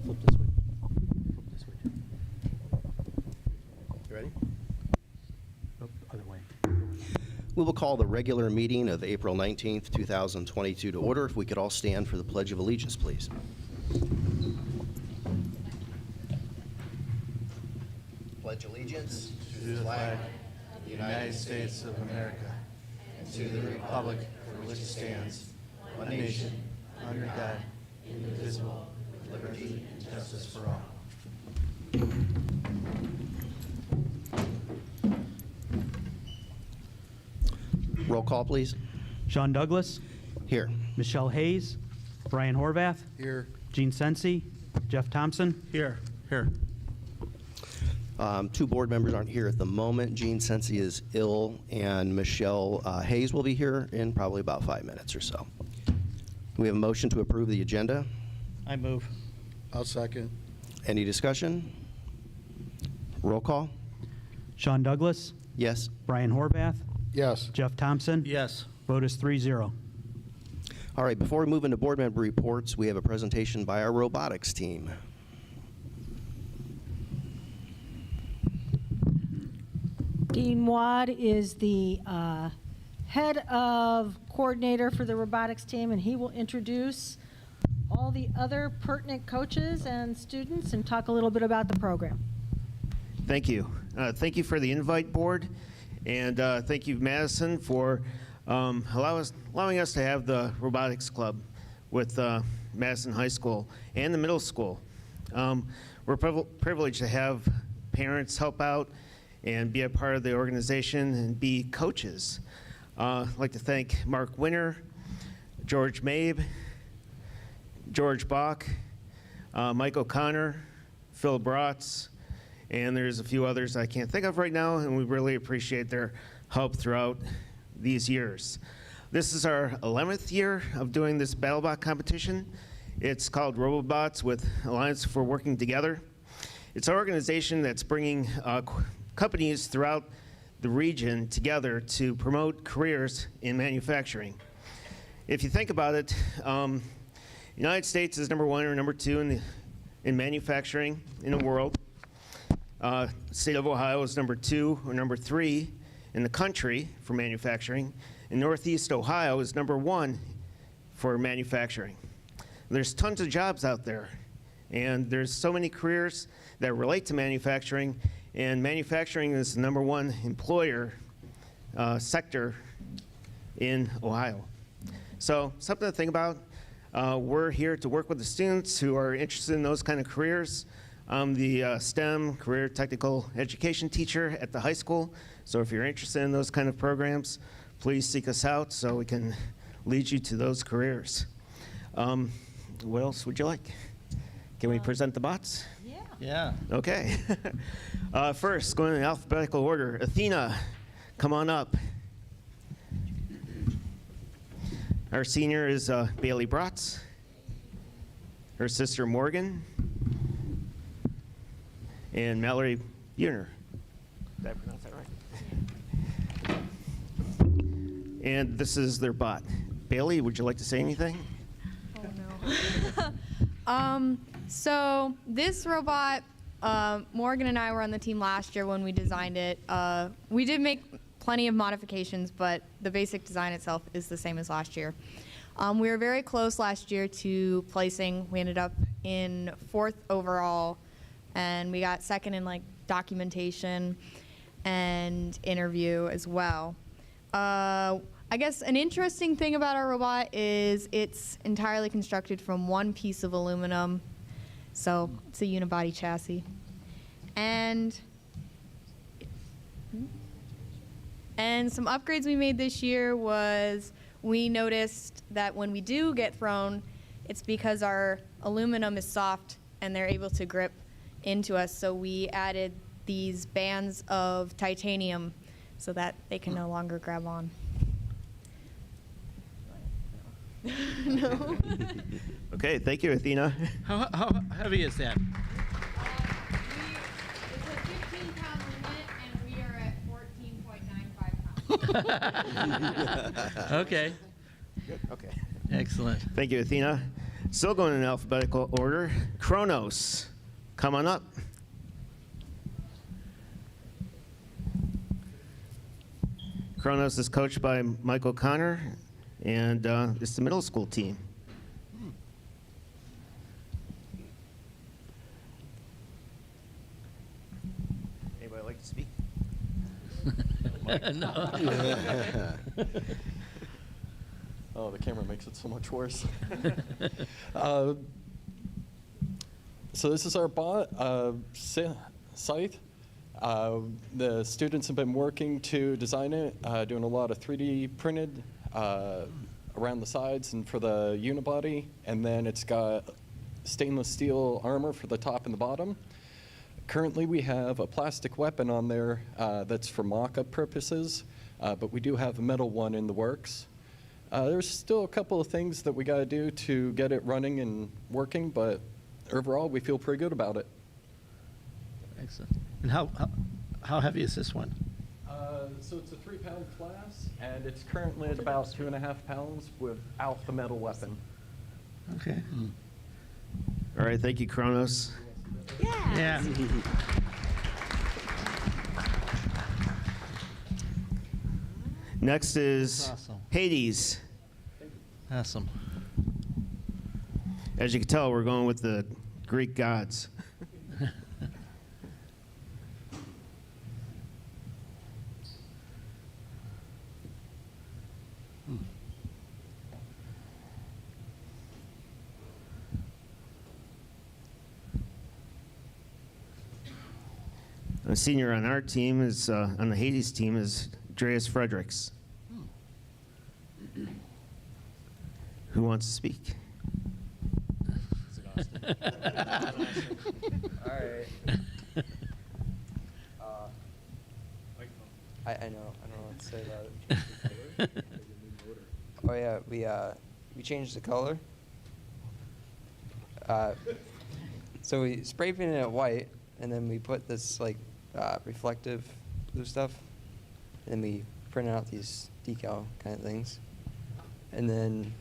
Flip the switch. Flip the switch. You ready? Oh, other way. We will call the regular meeting of April 19th, 2022 to order. If we could all stand for the Pledge of Allegiance, please. Pledge allegiance to the flag of the United States of America and to the republic for which it stands, one nation, under God, indivisible, with liberty and justice for all. Roll call, please. Sean Douglas, Here. Michelle Hayes, Brian Horvath, Here. Gene Sensi, Jeff Thompson. Here. Two board members aren't here at the moment. Gene Sensi is ill, and Michelle Hayes will be here in probably about 5 minutes or so. We have a motion to approve the agenda. I move. I'll second. Any discussion? Roll call. Sean Douglas, Yes. Brian Horvath, Yes. Jeff Thompson. Yes. Vote is 3-0. All right, before we move into board member reports, we have a presentation by our robotics team. Dean Wad is the head of coordinator for the robotics team, and he will introduce all the other pertinent coaches and students and talk a little bit about the program. Thank you. Thank you for the invite, board, and thank you, Madison, for allowing us to have the robotics club with Madison High School and the middle school. We're privileged to have parents help out and be a part of the organization and be coaches. I'd like to thank Mark Winter, George Mabe, George Bach, Mike O'Connor, Phil Bratz, and there's a few others I can't think of right now, and we really appreciate their help throughout these years. This is our 11th year of doing this BattleBot competition. It's called RoboBots with Alliance for Working Together. It's an organization that's bringing companies throughout the region together to promote careers in manufacturing. If you think about it, United States is number 1 or number 2 in manufacturing in the world. State of Ohio is number 2 or number 3 in the country for manufacturing. And Northeast Ohio is number 1 for manufacturing. There's tons of jobs out there, and there's so many careers that relate to manufacturing, and manufacturing is the number 1 employer sector in Ohio. So something to think about. We're here to work with the students who are interested in those kind of careers. I'm the STEM, career technical education teacher at the high school. So if you're interested in those kind of programs, please seek us out so we can lead you to those careers. What else would you like? Can we present the bots? Yeah. Okay. First, going in alphabetical order, Athena, come on up. Our senior is Bailey Bratz. Her sister Morgan. And Mallory Buhner. Did I pronounce that right? And this is their bot. Bailey, would you like to say anything? Oh no. So this robot, Morgan and I were on the team last year when we designed it. We did make plenty of modifications, but the basic design itself is the same as last year. We were very close last year to placing. We ended up in 4th overall, and we got 2nd in like documentation and interview as well. I guess an interesting thing about our robot is it's entirely constructed from one piece of aluminum, so it's a unibody chassis. And some upgrades we made this year was we noticed that when we do get thrown, it's because our aluminum is soft and they're able to grip into us, so we added these bands of titanium so that they can no longer grab on. No. Okay, thank you, Athena. How heavy is that? It's a 15-pound limit, and we are at 14.95 pounds. Okay. Okay. Excellent. Thank you, Athena. Still going in alphabetical order. Kronos, come on up. Kronos is coached by Michael Connor, and it's the middle school team. Anybody like to speak? Oh, the camera makes it so much worse. So this is our site. The students have been working to design it, doing a lot of 3D printed around the sides and for the unibody, and then it's got stainless steel armor for the top and the bottom. Currently, we have a plastic weapon on there that's for mock-up purposes, but we do have a metal one in the works. There's still a couple of things that we got to do to get it running and working, but overall, we feel pretty good about it. Excellent. And how heavy is this one? So it's a 3-pound class, and it's currently at about 2.5 pounds without the metal weapon. Okay. All right, thank you, Kronos. Yeah. Next is Awesome. Hades. Awesome. As you can tell, we're going with the Greek gods. A senior on our team is, on the Hades team, is Andreas Fredericks. Who wants to speak? All right. I know. I don't know what to say about it. Oh yeah, we changed the color. So we spray painted it white, and then we put this like reflective blue stuff, and then we printed out these decal kind of things, and then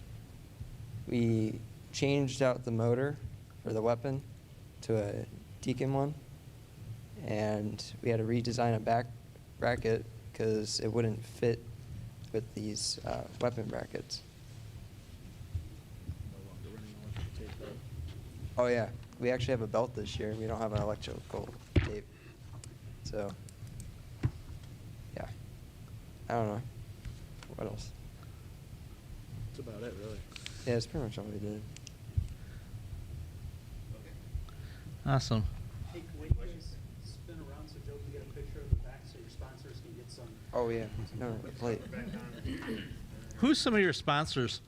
we changed out the motor for the weapon to a Deacon one, and we had to redesign a back bracket because it wouldn't fit with these weapon brackets. Oh yeah, we actually have a belt this year. We don't have an electrical tape. So, yeah. I don't know. What else? That's about it, really. Yeah, that's pretty much all we did. Awesome. Hey, can you guys spin around so Joe can get a picture of the back so your sponsors can get some? Oh yeah, no, the plate. Who's some of your sponsors?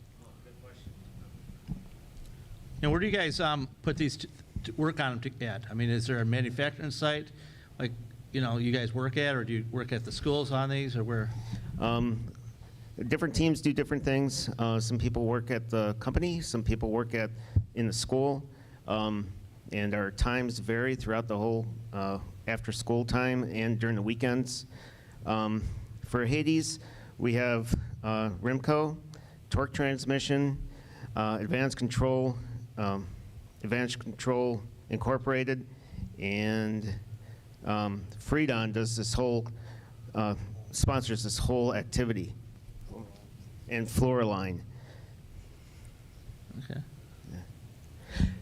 And where do you guys put these to work on them at? I mean, is there a manufacturing site, like, you know, you guys work at, or do you work at the schools on these, or where? Different teams do different things. Some people work at the company, some people work in the school, and our times vary throughout the whole after school time and during the weekends. For Hades, we have Rimco, Torque Transmission, Advanced Control Incorporated, and Freedon does this whole, sponsors this whole activity, and Floraline. Okay.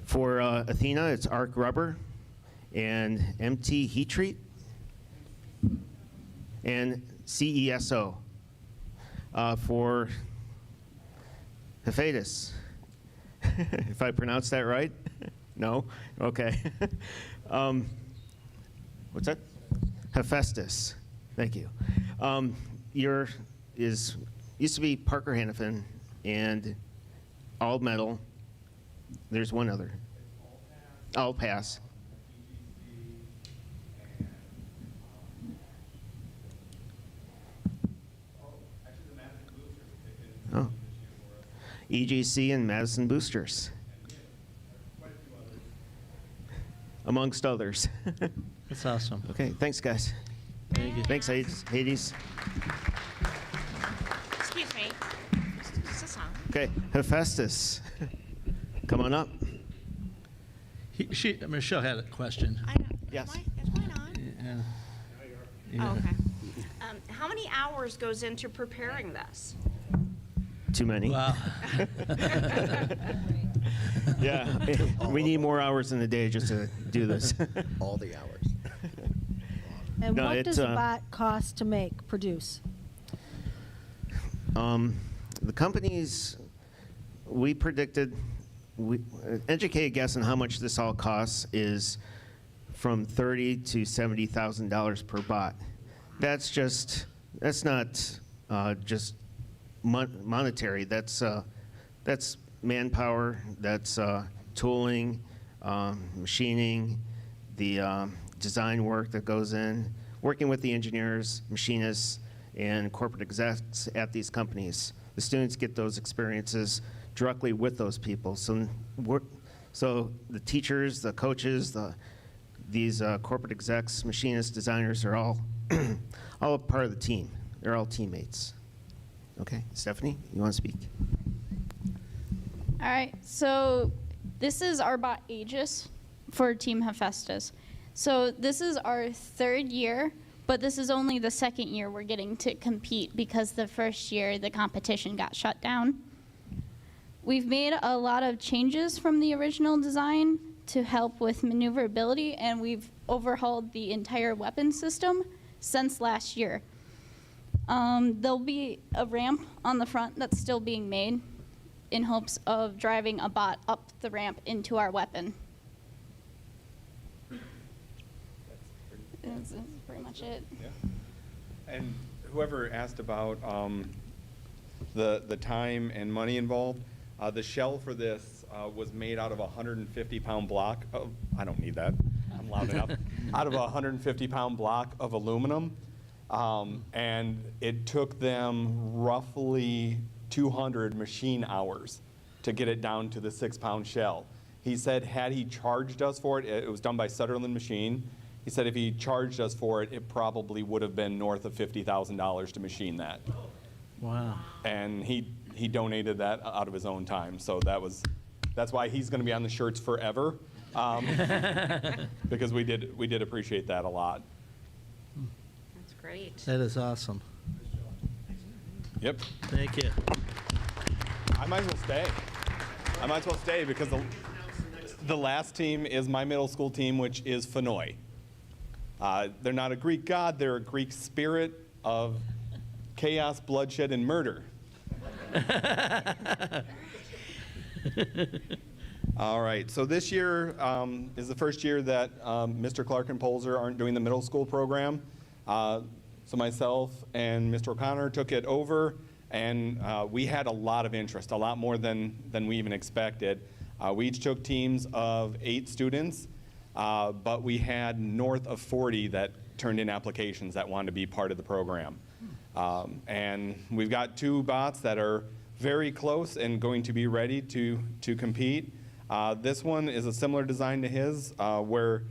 For Athena, it's Arc Rubber and MT Heat Treat and CESO. For Hephaestus, if I pronounced that right? No? Okay. What's that? Hephaestus. Thank you. Used to be Parker Hannafin and all metal. There's one other. All pass. Oh. EGC and Madison Boosters. Amongst others. That's awesome. Okay, thanks, guys. Thank you. Thanks, Hades. Excuse me. Just a song. Okay, Hephaestus. Come on up. Michelle had a question. I know. Yes. Is mine on? Yeah. Oh, okay. How many hours goes into preparing this? Too many. Wow. Yeah, we need more hours in the day just to do this. All the hours. And No, what it's, does a bot cost to make, produce? The companies, we predicted, educated guess on how much this all costs is from $30,000 to $70,000 per bot. That's not just monetary. That's manpower. That's tooling, machining, the design work that goes in, working with the engineers, machinists, and corporate execs at these companies. The students get those experiences directly with those people. So the teachers, the coaches, these corporate execs, machinists, designers are all all a part of the team. They're all teammates. Okay, Stephanie, you want to speak? All right, so this is our bot Aegis for Team Hephaestus. So this is our 3rd year, but this is only the 2nd year we're getting to compete because the 1st year the competition got shut down. We've made a lot of changes from the original design to help with maneuverability, and we've overhauled the entire weapon system since last year. There'll be a ramp on the front that's still being made in hopes of driving a bot up the ramp into our weapon. That's pretty much it. Yeah. And whoever asked about the time and money involved, the shell for this was made out of a 150-pound block of, I don't need that, I'm loud enough, out of a 150-pound block of aluminum. And it took them roughly 200 machine hours to get it down to the 6-pound shell. He said had he charged us for it, it was done by Sutherland Machine. He said if he charged us for it, it probably would have been north of $50,000 to machine that. Wow. And he donated that out of his own time. So that's why he's going to be on the shirts forever, because we did appreciate that a lot. That's great. That is awesome. Yep. Thank you. I might as well stay. I might as well stay because the last team is my middle school team, which is Phenoi. They're not a Greek god, they're a Greek spirit of chaos, bloodshed, and murder. All right, so this year is the first year that Mr. Clark and Polzer aren't doing the middle school program. So myself and Mr. O'Connor took it over, and we had a lot of interest, a lot more than we even expected. We each took teams of 8 students, but we had north of 40 that turned in applications that wanted to be part of the program. And we've got 2 bots that are very close and going to be ready to compete. This one is a similar design to his, where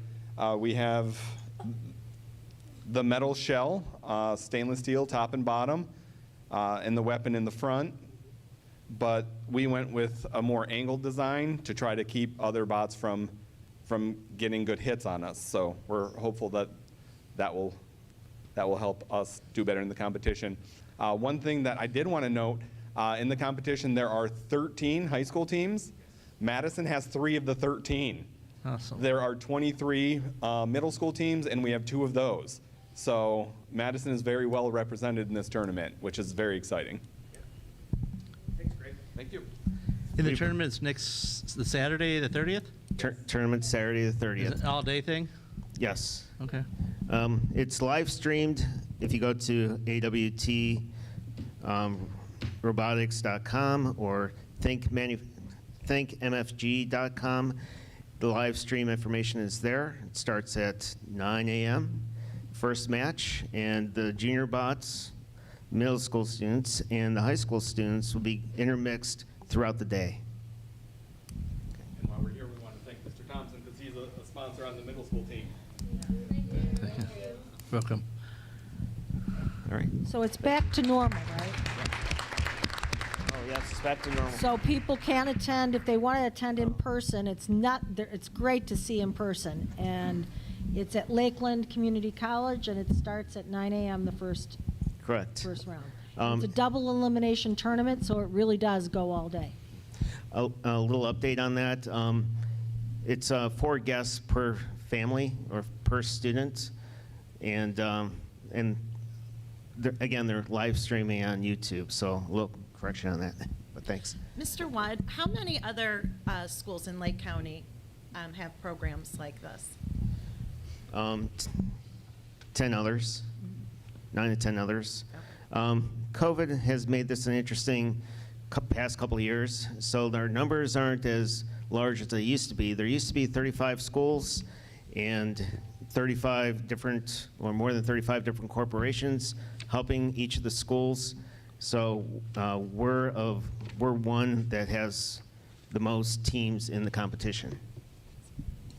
we have the metal shell, stainless steel top and bottom, and the weapon in the front. But we went with a more angled design to try to keep other bots from getting good hits on us. So we're hopeful that will help us do better in the competition. One thing that I did want to note, in the competition there are 13 high school teams. Madison has 3 of the 13. Awesome. There are 23 middle school teams, and we have 2 of those. So Madison is very well represented in this tournament, which is very exciting. Thanks, Greg. Thank you. And the tournament's the Saturday, the 30th? Tournament Saturday the 30th. Is it an all-day thing? Yes. Okay. It's live streamed. If you go to robotics.com or thinkmfg.com, the live stream information is there. It starts at 9 a.m. First match, and the junior bots, middle school students, and the high school students will be intermixed throughout the day. And while we're here, we want to thank Mr. Thompson because he's a sponsor on the middle school team. Thank you. Welcome. All right. So it's back to normal, right? Oh, Yes, it's back to normal. So people can attend, if they want to attend in person, it's great to see in person. And it's at Lakeland Community College, and it starts at 9 a.m. the first Correct. round. It's a double elimination tournament, so it really does go all day. A little update on that. It's 4 guests per family or per student, and again, they're live streaming on YouTube, so a little correction on that, but thanks. Mr. Watt, how many other schools in Lake County have programs like this? 10 others, 9 to 10 others. COVID has made this an interesting past couple of years, so our numbers aren't as large as they used to be. There used to be 35 schools and 35 different, or more than 35 different corporations helping each of the schools. So we're one that has the most teams in the competition.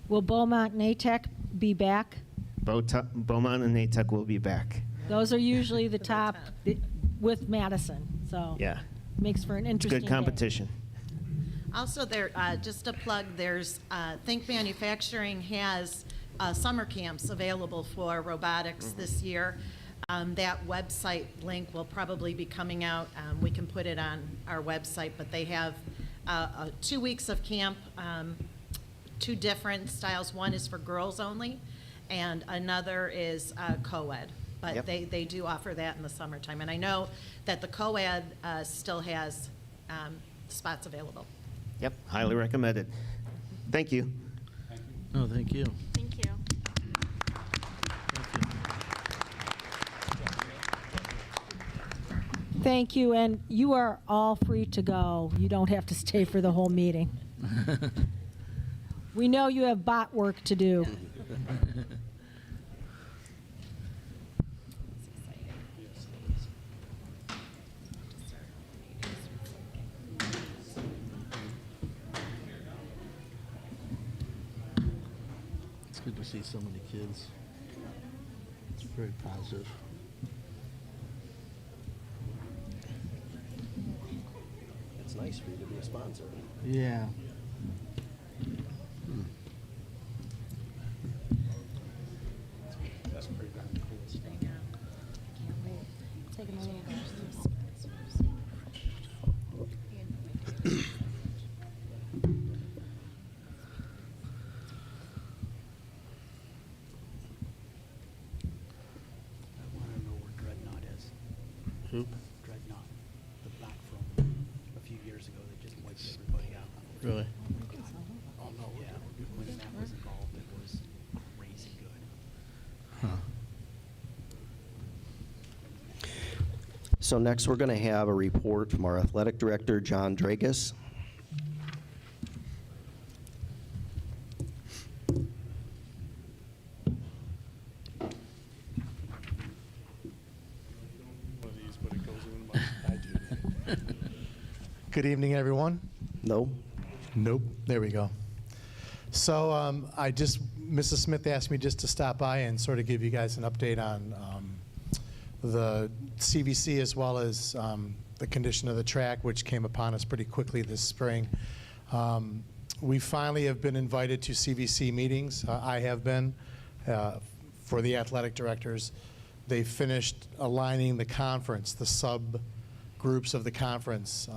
Will Beaumont and ATEC be back? Beaumont and ATEC will be back. Those are usually the top with Madison, so Yeah. makes for an It's interesting good day. competition. Also, there, just a plug, there's, Think Manufacturing has summer camps available for robotics this year. That website link will probably be coming out. We can put it on our website, but they have 2 weeks of camp, 2 different styles. One is for girls only, and another is co-ed. But Yep. they do offer that in the summertime. And I know that the co-ed still has spots available. Yep, highly recommended. Thank you. No, thank you. Thank you. Thank you, and you are all free to go. You don't have to stay for the whole meeting. We know you have bot work to do. It's good to see so many kids. It's very positive. It's nice for you to be a sponsor. Yeah. That's pretty darn cool. I want to know where Dreadnought is. Who? Dreadnought, the black from a few years ago that just wiped everybody out. Really? Oh, no, yeah, when Matt was involved, it was crazy good. Huh. So next, we're going to have a report from our athletic director, John Dragus. Good evening, everyone. No? Nope. There we go. So Mrs. Smith asked me just to stop by and sort of give you guys an update on the CVC as well as the condition of the track, which came upon us pretty quickly this spring. We finally have been invited to CVC meetings. I have been for the athletic directors. They finished aligning the conference, the subgroups of the conference,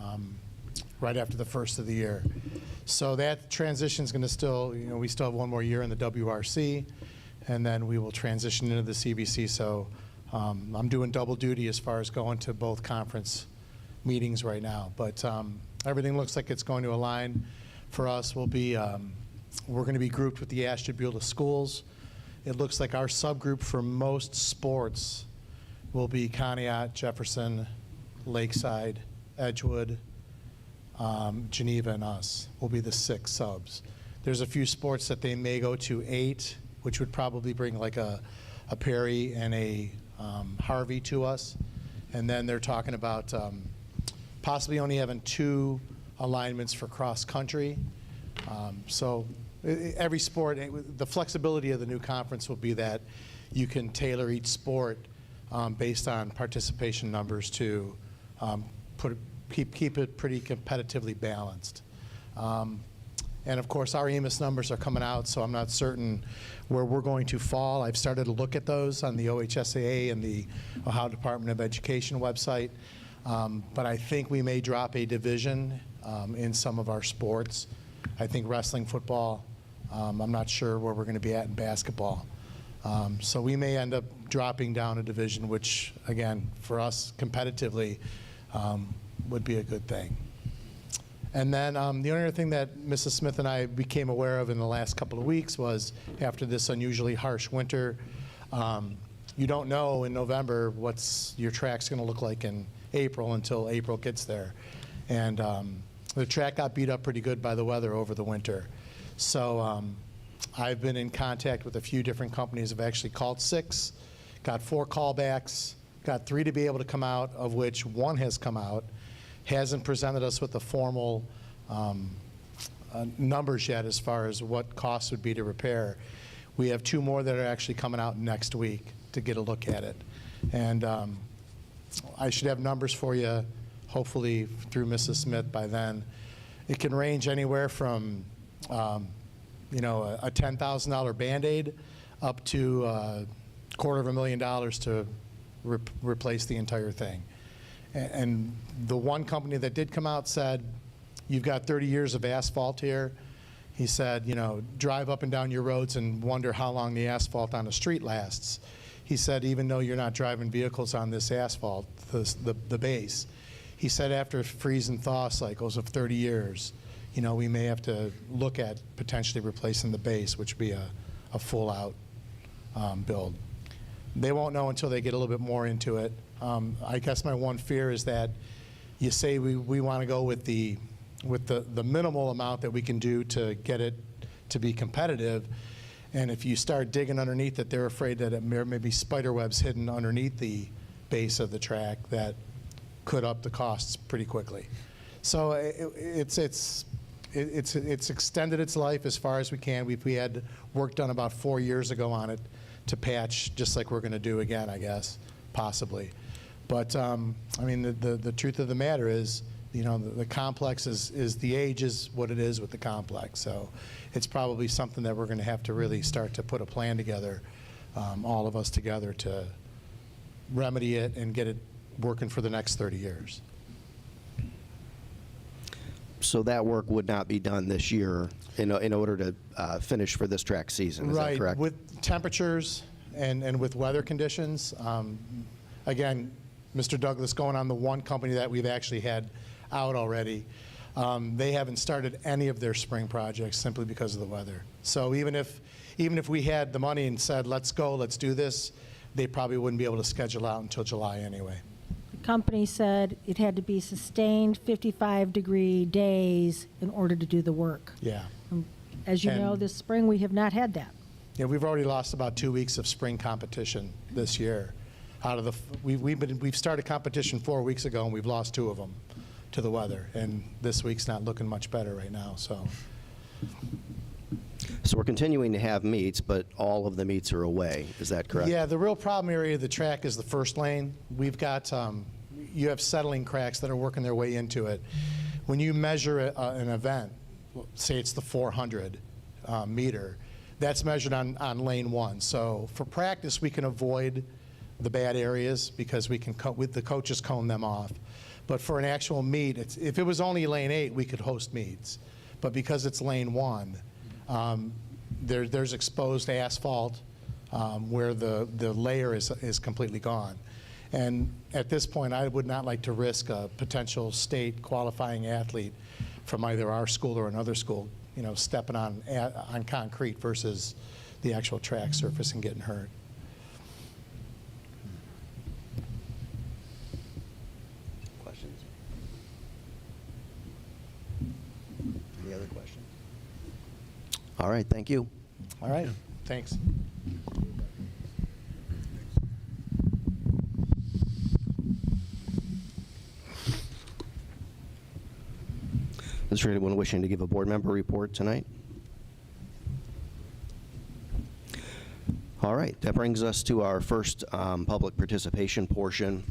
right after the first of the year. So that transition is going to still, we still have one more year in the WRC, and then we will transition into the CVC. So I'm doing double duty as far as going to both conference meetings right now. But everything looks like it's going to align for us. We're going to be grouped with the Ashtabula schools. It looks like our subgroup for most sports will be Conneaut, Jefferson, Lakeside, Edgewood, Geneva, and us will be the 6 subs. There's a few sports that they may go to 8, which would probably bring like a Perry and a Harvey to us. And then they're talking about possibly only having 2 alignments for cross country. So every sport, the flexibility of the new conference will be that you can tailor each sport based on participation numbers to keep it pretty competitively balanced. And of course, our EMIS numbers are coming out, so I'm not certain where we're going to fall. I've started to look at those on the OHSAA and the Ohio Department of Education website. But I think we may drop a division in some of our sports. I think wrestling, football, I'm not sure where we're going to be at in basketball. So we may end up dropping down a division, which, again, for us competitively, would be a good thing. And then the only other thing that Mrs. Smith and I became aware of in the last couple of weeks was after this unusually harsh winter, you don't know in November what's your track's going to look like in April until April gets there. And the track got beat up pretty good by the weather over the winter. So I've been in contact with a few different companies. I've actually called 6, got 4 callbacks, got 3 to be able to come out, of which 1 has come out. Hasn't presented us with the formal numbers yet as far as what costs would be to repair. We have 2 more that are actually coming out next week to get a look at it. And I should have numbers for you, hopefully through Mrs. Smith by then. It can range anywhere from you know, a $10,000 Band-Aid up to $250,000 to replace the entire thing. And the one company that did come out said, you've got 30 years of asphalt here. He said, you know, drive up and down your roads and wonder how long the asphalt on the street lasts. He said, even though you're not driving vehicles on this asphalt, the base, he said after freeze and thaw cycles of 30 years, you know, we may have to look at potentially replacing the base, which would be a full-out build. They won't know until they get a little bit more into it. I guess my one fear is that you say we want to go with the minimal amount that we can do to get it to be competitive, and if you start digging underneath it, they're afraid that there may be spider webs hidden underneath the base of the track that could up the costs pretty quickly. So it's extended its life as far as we can. We had work done about 4 years ago on it to patch, just like we're going to do again, I guess, possibly. But I mean, the truth of the matter is, you know, the complex is the age is what it is with the complex. So it's probably something that we're going to have to really start to put a plan together, all of us together, to remedy it and get it working for the next 30 years. So that work would not be done this year in order to finish for this track season, is that correct? With temperatures and with weather conditions, again, Mr. Douglas, going on the one company that we've actually had out already, they haven't started any of their spring projects simply because of the weather. So even if we had the money and said, let's go, let's do this, they probably wouldn't be able to schedule out until July anyway. The company said it had to be sustained 55-degree days in order to do the work. Yeah. As you know, this spring we have not had that. Yeah, we've already lost about 2 weeks of spring competition this year. Out of the, we've started competition 4 weeks ago, and we've lost 2 of them to the weather, and this week's not looking much better right now. So we're continuing to have meets, but all of the meets are away. Is that correct? Yeah, the real problem area of the track is the first lane. We've got you have settling cracks that are working their way into it. When you measure an event, say it's the 400 meter, that's measured on lane 1. So for practice, we can avoid the bad areas because we can the coaches cone them off. But for an actual meet, if it was only lane 8, we could host meets. But because it's lane 1, there's exposed asphalt where the layer is completely gone. And at this point, I would not like to risk a potential state qualifying athlete from either our school or another school, you know, stepping on concrete versus the actual track surface and getting hurt. Questions? Any other questions? All right, thank you. All right, thanks. Is there anyone wishing to give a board member report tonight? All right, that brings us to our first public participation portion.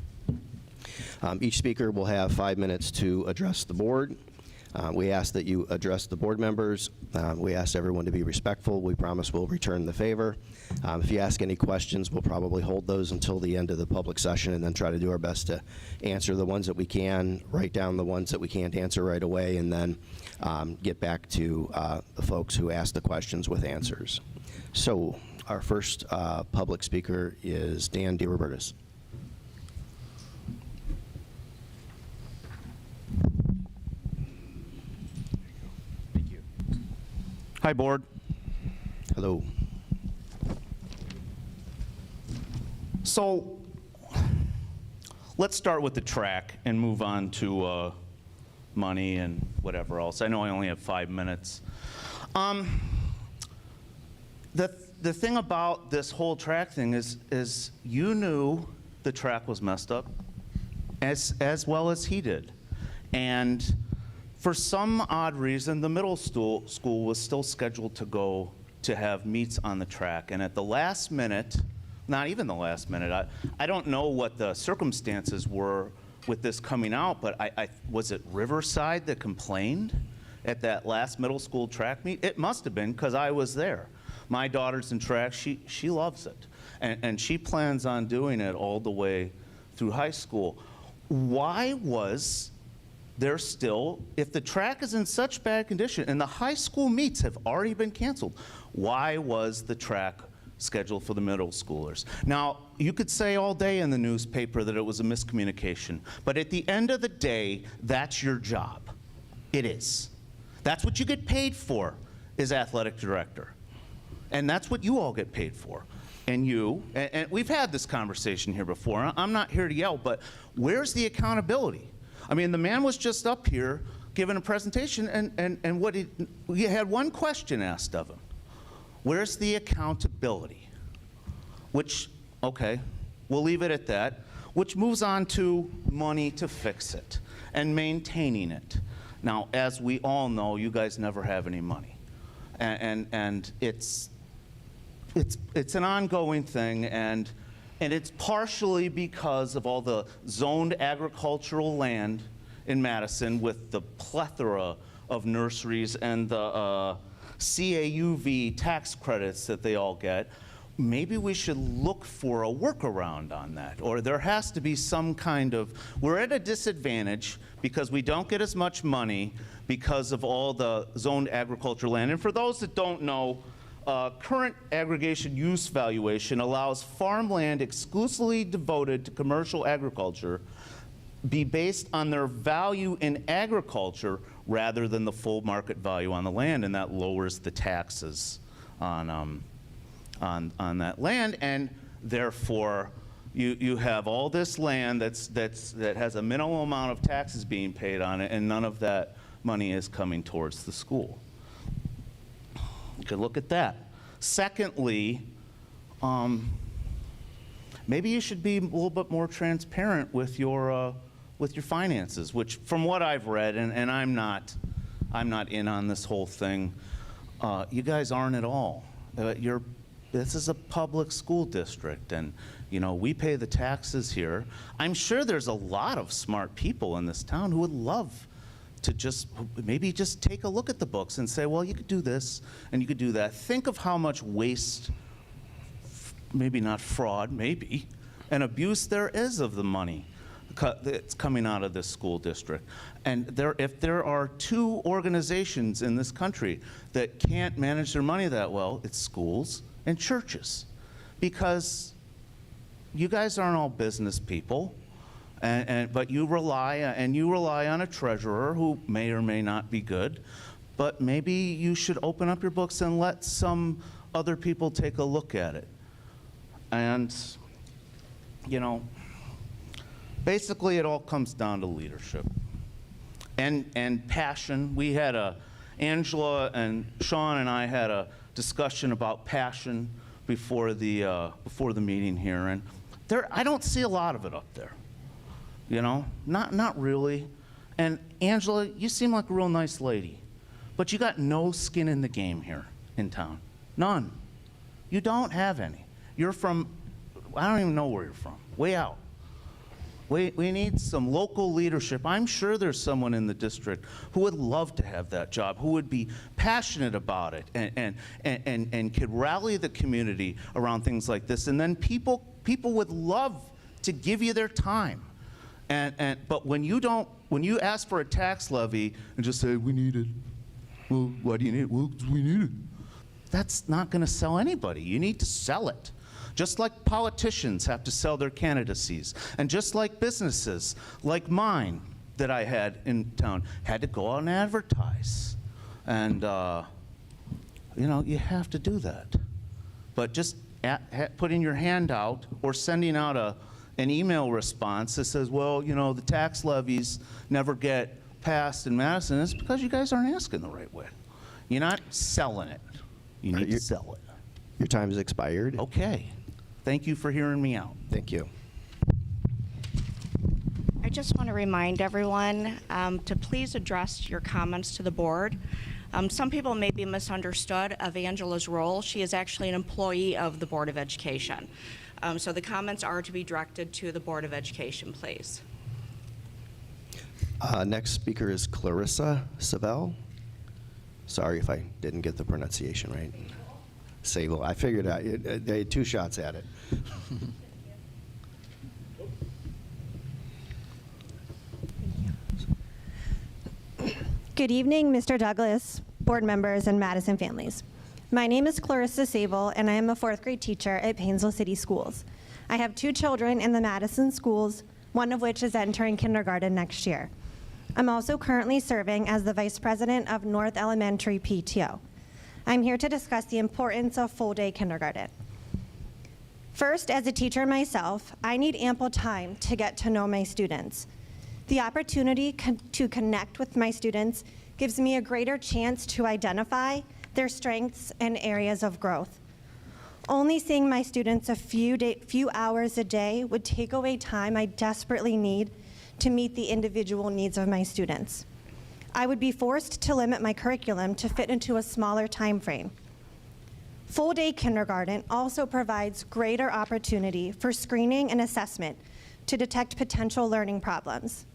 Each speaker will have 5 minutes to address the board. We ask that you address the board members. We ask everyone to be respectful. We promise we'll return the favor. If you ask any questions, we'll probably hold those until the end of the public session and then try to do our best to answer the ones that we can, write down the ones that we can't answer right away, and then get back to the folks who asked the questions with answers. So our first public speaker is Dan DeRobertis. Hi, Board. Hello. So let's start with the track and move on to money and whatever else. I know I only have 5 minutes. The thing about this whole track thing is you knew the track was messed up as well as he did. And for some odd reason, the middle school was still scheduled to have meets on the track. And at the last minute, not even the last minute, I don't know what the circumstances were with this coming out, but was it Riverside that complained at that last middle school track meet? It must have been, because I was there. My daughter's in track. She loves it. And she plans on doing it all the way through high school. Why was there still, if the track is in such bad condition and the high school meets have already been canceled, why was the track scheduled for the middle schoolers? Now, you could say all day in the newspaper that it was a miscommunication, but at the end of the day, that's your job. It is. That's what you get paid for, is athletic director. And that's what you all get paid for. And we've had this conversation here before. I'm not here to yell, but where's the accountability? I mean, the man was just up here giving a presentation, and we had one question asked of him. Where's the accountability? Which, okay, we'll leave it at that, which moves on to money to fix it and maintaining it. Now, as we all know, you guys never have any money. And it's an ongoing thing, and it's partially because of all the zoned agricultural land in Madison with the plethora of nurseries and the CAUV tax credits that they all get. Maybe we should look for a workaround on that, or there has to be some kind of, we're at a disadvantage because we don't get as much money because of all the zoned agricultural land. And for those that don't know, current aggregation use valuation allows farmland exclusively devoted to commercial agriculture be based on their value in agriculture rather than the full market value on the land, and that lowers the taxes on that land, and therefore you have all this land that has a minimal amount of taxes being paid on it, and none of that money is coming towards the school. You could look at that. Secondly, maybe you should be a little bit more transparent with your finances, which, from what I've read, and I'm not in on this whole thing, you guys aren't at all. This is a public school district, and we pay the taxes here. I'm sure there's a lot of smart people in this town who would love to maybe just take a look at the books and say, well, you could do this and you could do that. Think of how much waste, maybe not fraud, maybe, and abuse there is of the money that's coming out of this school district. And if there are two organizations in this country that can't manage their money that well, it's schools and churches. Because you guys aren't all business people. But you rely on a treasurer who may or may not be good, but maybe you should open up your books and let some other people take a look at it. And, basically it all comes down to leadership and passion. We had Angela and Sean and I had a discussion about passion before the meeting here, and I don't see a lot of it up there. Not really. And Angela, you seem like a real nice lady, but you got no skin in the game here in town. None. You don't have any. You're from, I don't even know where you're from, way out. We need some local leadership. I'm sure there's someone in the district who would love to have that job, who would be passionate about it and could rally the community around things like this. And then people would love to give you their time. But when you ask for a tax levy and just say, we need it. Well, why do you need it? Well, we need it. That's not going to sell anybody. You need to sell it. Just like politicians have to sell their candidacies, and just like businesses like mine that I had in town had to go out and advertise. And, you know, you have to do that. But just putting your hand out or sending out an email response that says, well, you know, the tax levies never get passed in Madison, is because you guys aren't asking the right way. You're not selling it. You need to sell it. Your time has expired. Okay. Thank you for hearing me out. Thank you. I just want to remind everyone to please address your comments to the board. Some people may be misunderstood of Angela's role. She is actually an employee of the Board of Education. So the comments are to be directed to the Board of Education, please. Next speaker is Clarissa Savell. Sorry if I didn't get the pronunciation right. Sable. I figured they had two shots at it. Good evening, Mr. Douglas, board members, and Madison families. My name is Clarissa Sable, and I am a 4th grade teacher at Painesville City Schools. I have 2 children in the Madison schools, one of which is entering kindergarten next year. I'm also currently serving as the Vice President of North Elementary PTO. I'm here to discuss the importance of full-day kindergarten. First, as a teacher myself, I need ample time to get to know my students. The opportunity to connect with my students gives me a greater chance to identify their strengths and areas of growth. Only seeing my students a few hours a day would take away time I desperately need to meet the individual needs of my students. I would be forced to limit my curriculum to fit into a smaller time frame. Full-day kindergarten also provides greater opportunity for screening and assessment to detect potential learning problems.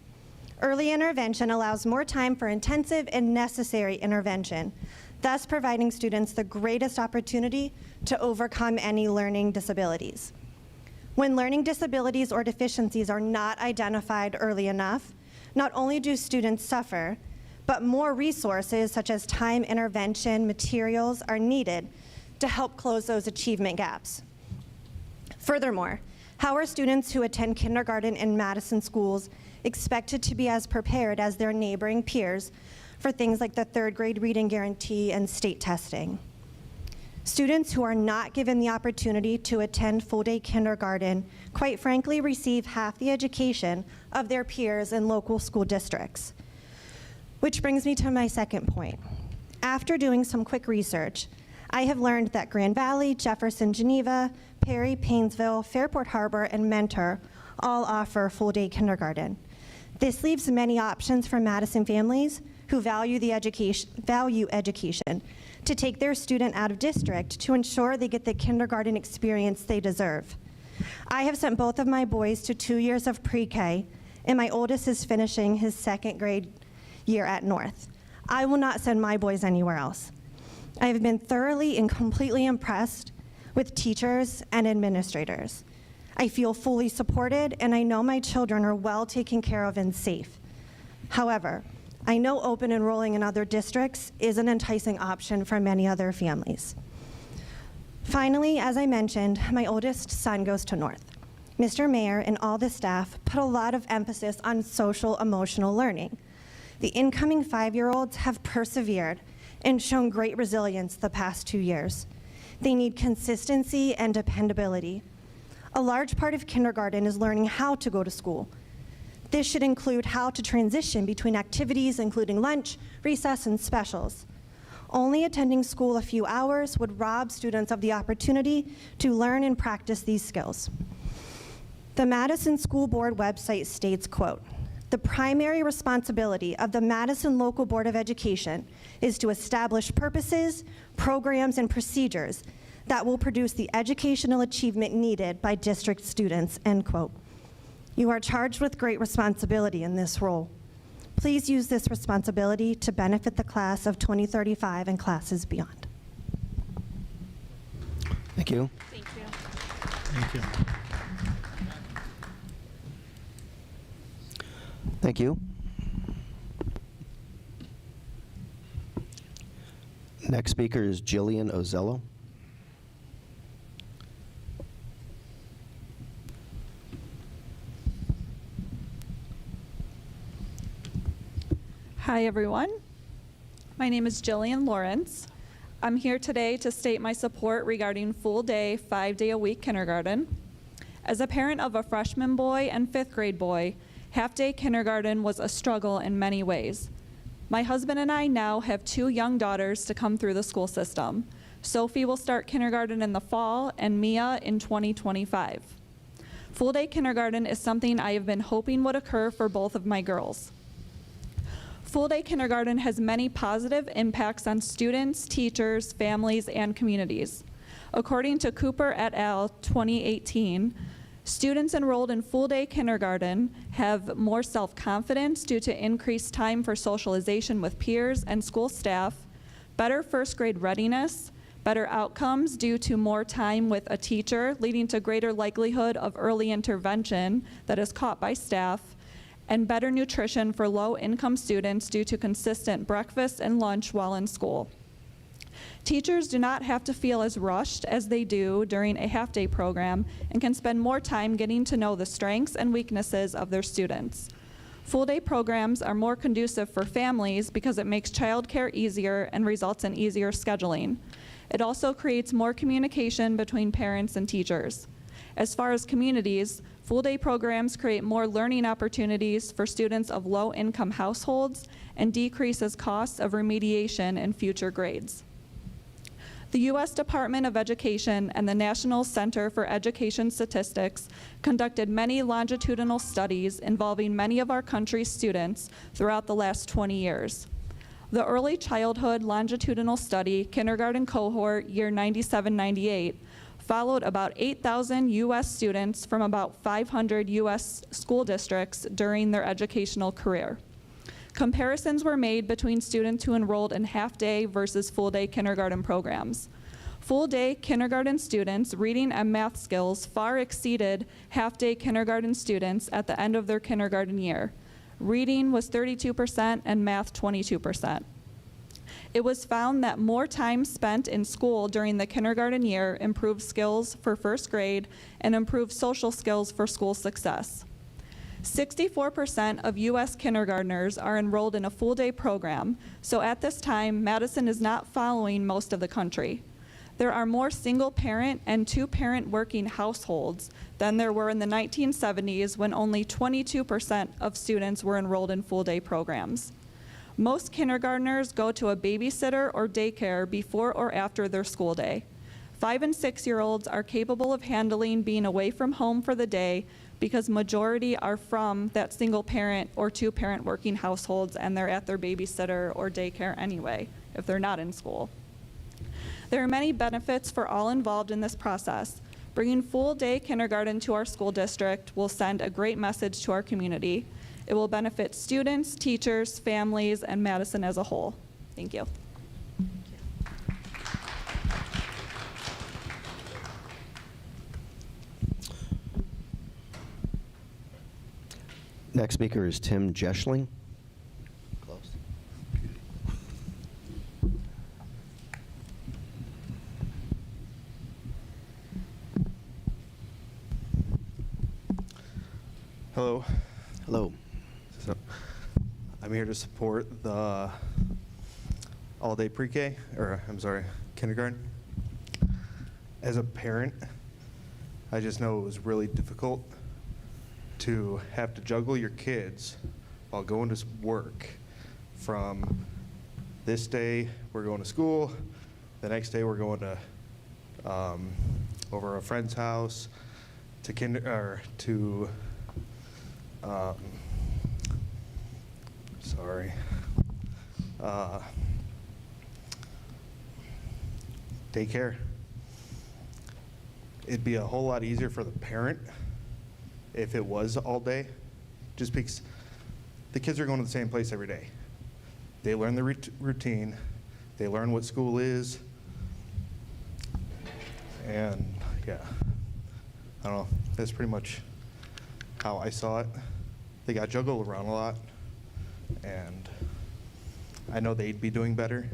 Early intervention allows more time for intensive and necessary intervention, thus providing students the greatest opportunity to overcome any learning disabilities. When learning disabilities or deficiencies are not identified early enough, not only do students suffer, but more resources such as time intervention materials are needed to help close those achievement gaps. Furthermore, how are students who attend kindergarten in Madison schools expected to be as prepared as their neighboring peers for things like the 3rd grade reading guarantee and state testing? Students who are not given the opportunity to attend full-day kindergarten, quite frankly, receive half the education of their peers in local school districts. Which brings me to my second point. After doing some quick research, I have learned that Grand Valley, Jefferson, Geneva, Perry, Painesville, Fairport Harbor, and Mentor all offer full-day kindergarten. This leaves many options for Madison families who value education to take their student out of district to ensure they get the kindergarten experience they deserve. I have sent both of my boys to 2 years of pre-K, and my oldest is finishing his 2nd grade year at North. I will not send my boys anywhere else. I have been thoroughly and completely impressed with teachers and administrators. I feel fully supported, and I know my children are well taken care of and safe. However, I know open enrolling in other districts is an enticing option for many other families. Finally, as I mentioned, my oldest son goes to North. Mr. Mayor and all the staff put a lot of emphasis on social emotional learning. The incoming 5-year-olds have persevered and shown great resilience the past 2 years. They need consistency and dependability. A large part of kindergarten is learning how to go to school. This should include how to transition between activities, including lunch, recess, and specials. Only attending school a few hours would rob students of the opportunity to learn and practice these skills. The Madison School Board website states, quote, "The primary responsibility of the Madison Local Board of Education is to establish purposes, programs, and procedures that will produce the educational achievement needed by district students," end quote. You are charged with great responsibility in this role. Please use this responsibility to benefit the class of 2035 and classes beyond. Thank you. Thank you. Thank you. Thank you. Next speaker is Jillian Ozello. Hi, everyone. My name is Jillian Lawrence. I'm here today to state my support regarding full-day, 5-day-a-week kindergarten. As a parent of a freshman boy and 5th grade boy, half-day kindergarten was a struggle in many ways. My husband and I now have 2 young daughters to come through the school system. Sophie will start kindergarten in the fall and Mia in 2025. Full-day kindergarten is something I have been hoping would occur for both of my girls. Full-day kindergarten has many positive impacts on students, teachers, families, and communities. According to Cooper et al. 2018, students enrolled in full-day kindergarten have more self-confidence due to increased time for socialization with peers and school staff, better first-grade readiness, better outcomes due to more time with a teacher, leading to greater likelihood of early intervention that is caught by staff, and better nutrition for low-income students due to consistent breakfast and lunch while in school. Teachers do not have to feel as rushed as they do during a half-day program and can spend more time getting to know the strengths and weaknesses of their students. Full-day programs are more conducive for families because it makes childcare easier and results in easier scheduling. It also creates more communication between parents and teachers. As far as communities, full-day programs create more learning opportunities for students of low-income households and decreases costs of remediation in future grades. The U.S. Department of Education and the National Center for Education Statistics conducted many longitudinal studies involving many of our country's students throughout the last 20 years. The Early Childhood Longitudinal Study, Kindergarten Cohort, year 97-98, followed about 8,000 U.S. students from about 500 U.S. school districts during their educational career. Comparisons were made between students who enrolled in half-day versus full-day kindergarten programs. Full-day kindergarten students' reading and math skills far exceeded half-day kindergarten students at the end of their kindergarten year. Reading was 32% and math 22%. It was found that more time spent in school during the kindergarten year improved skills for first grade and improved social skills for school success. 64% of U.S. kindergartners are enrolled in a full-day program, so at this time, Madison is not following most of the country. There are more single-parent and two-parent working households than there were in the 1970s when only 22% of students were enrolled in full-day programs. Most kindergartners go to a babysitter or daycare before or after their school day. 5- and 6-year-olds are capable of handling being away from home for the day because majority are from that single-parent or two-parent working households and they're at their babysitter or daycare anyway, if they're not in school. There are many benefits for all involved in this process. Bringing full-day kindergarten to our school district will send a great message to our community. It will benefit students, teachers, families, and Madison as a whole. Thank you. Next speaker is Tim Jeschling. Close. Hello. Hello. So, I'm here to support the all-day pre-K, or I'm sorry, kindergarten. As a parent, I just know it was really difficult to have to juggle your kids while going to work. From this day, we're going to school, the next day we're going to over a friend's house, to daycare. It'd be a whole lot easier for the parent if it was all day, just because the kids are going to the same place every day. They learn the routine, they learn what school is, and yeah, I don't know, that's pretty much how I saw it. They got juggled around a lot, and I know they'd be doing better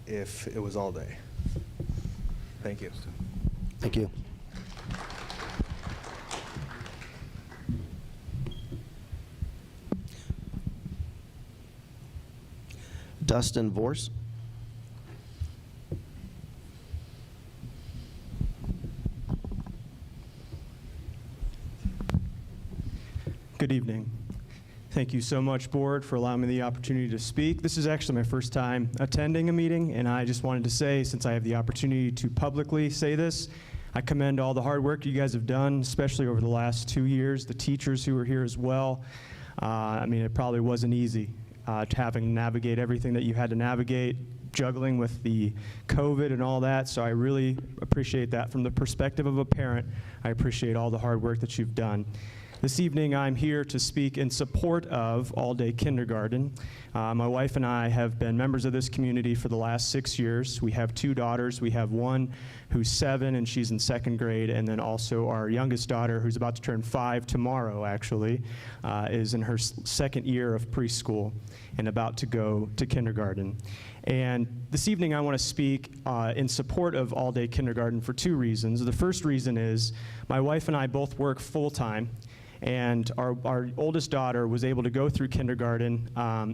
if it was all day. Thank you. Thank you. Dustin Vorse. Good evening. Thank you so much, Board, for allowing me the opportunity to speak. This is actually my first time attending a meeting, and I just wanted to say, since I have the opportunity to publicly say this, I commend all the hard work you guys have done, especially over the last 2 years, the teachers who were here as well. I mean, it probably wasn't easy having to navigate everything that you had to navigate, juggling with the COVID and all that, so I really appreciate that. From the perspective of a parent, I appreciate all the hard work that you've done. This evening, I'm here to speak in support of all-day kindergarten. My wife and I have been members of this community for the last 6 years. We have 2 daughters. We have one who's 7, and she's in 2nd grade, and then also our youngest daughter, who's about to turn 5 tomorrow, actually, is in her 2nd year of preschool and about to go to kindergarten. And this evening, I want to speak in support of all-day kindergarten for 2 reasons. The first reason is my wife and I both work full-time, and our oldest daughter was able to go through kindergarten,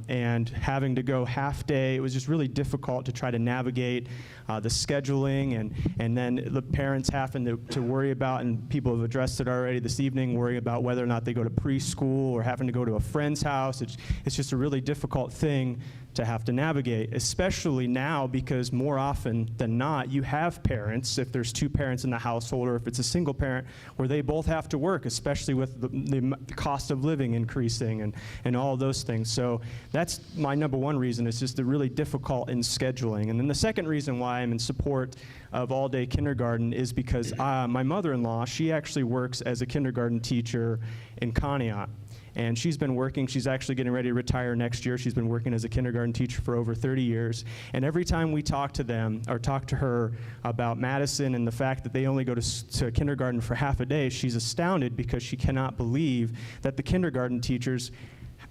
and having to go half day, it was just really difficult to try to navigate the scheduling, and then the parents having to worry about, and people have addressed it already this evening, worry about whether or not they go to preschool or having to go to a friend's house. It's just a really difficult thing to have to navigate, especially now, because more often than not, you have parents, if there's 2 parents in the household, or if it's a single parent, where they both have to work, especially with the cost of living increasing and all of those things. So that's my number 1 reason. It's just really difficult in scheduling. And then the second reason why I'm in support of all-day kindergarten is because my mother-in-law, she actually works as a kindergarten teacher in Conneaut. And she's been working, she's actually getting ready to retire next year. She's been working as a kindergarten teacher for over 30 years. And every time we talk to them, or talk to her about Madison and the fact that they only go to kindergarten for half a day, she's astounded because she cannot believe that the kindergarten teachers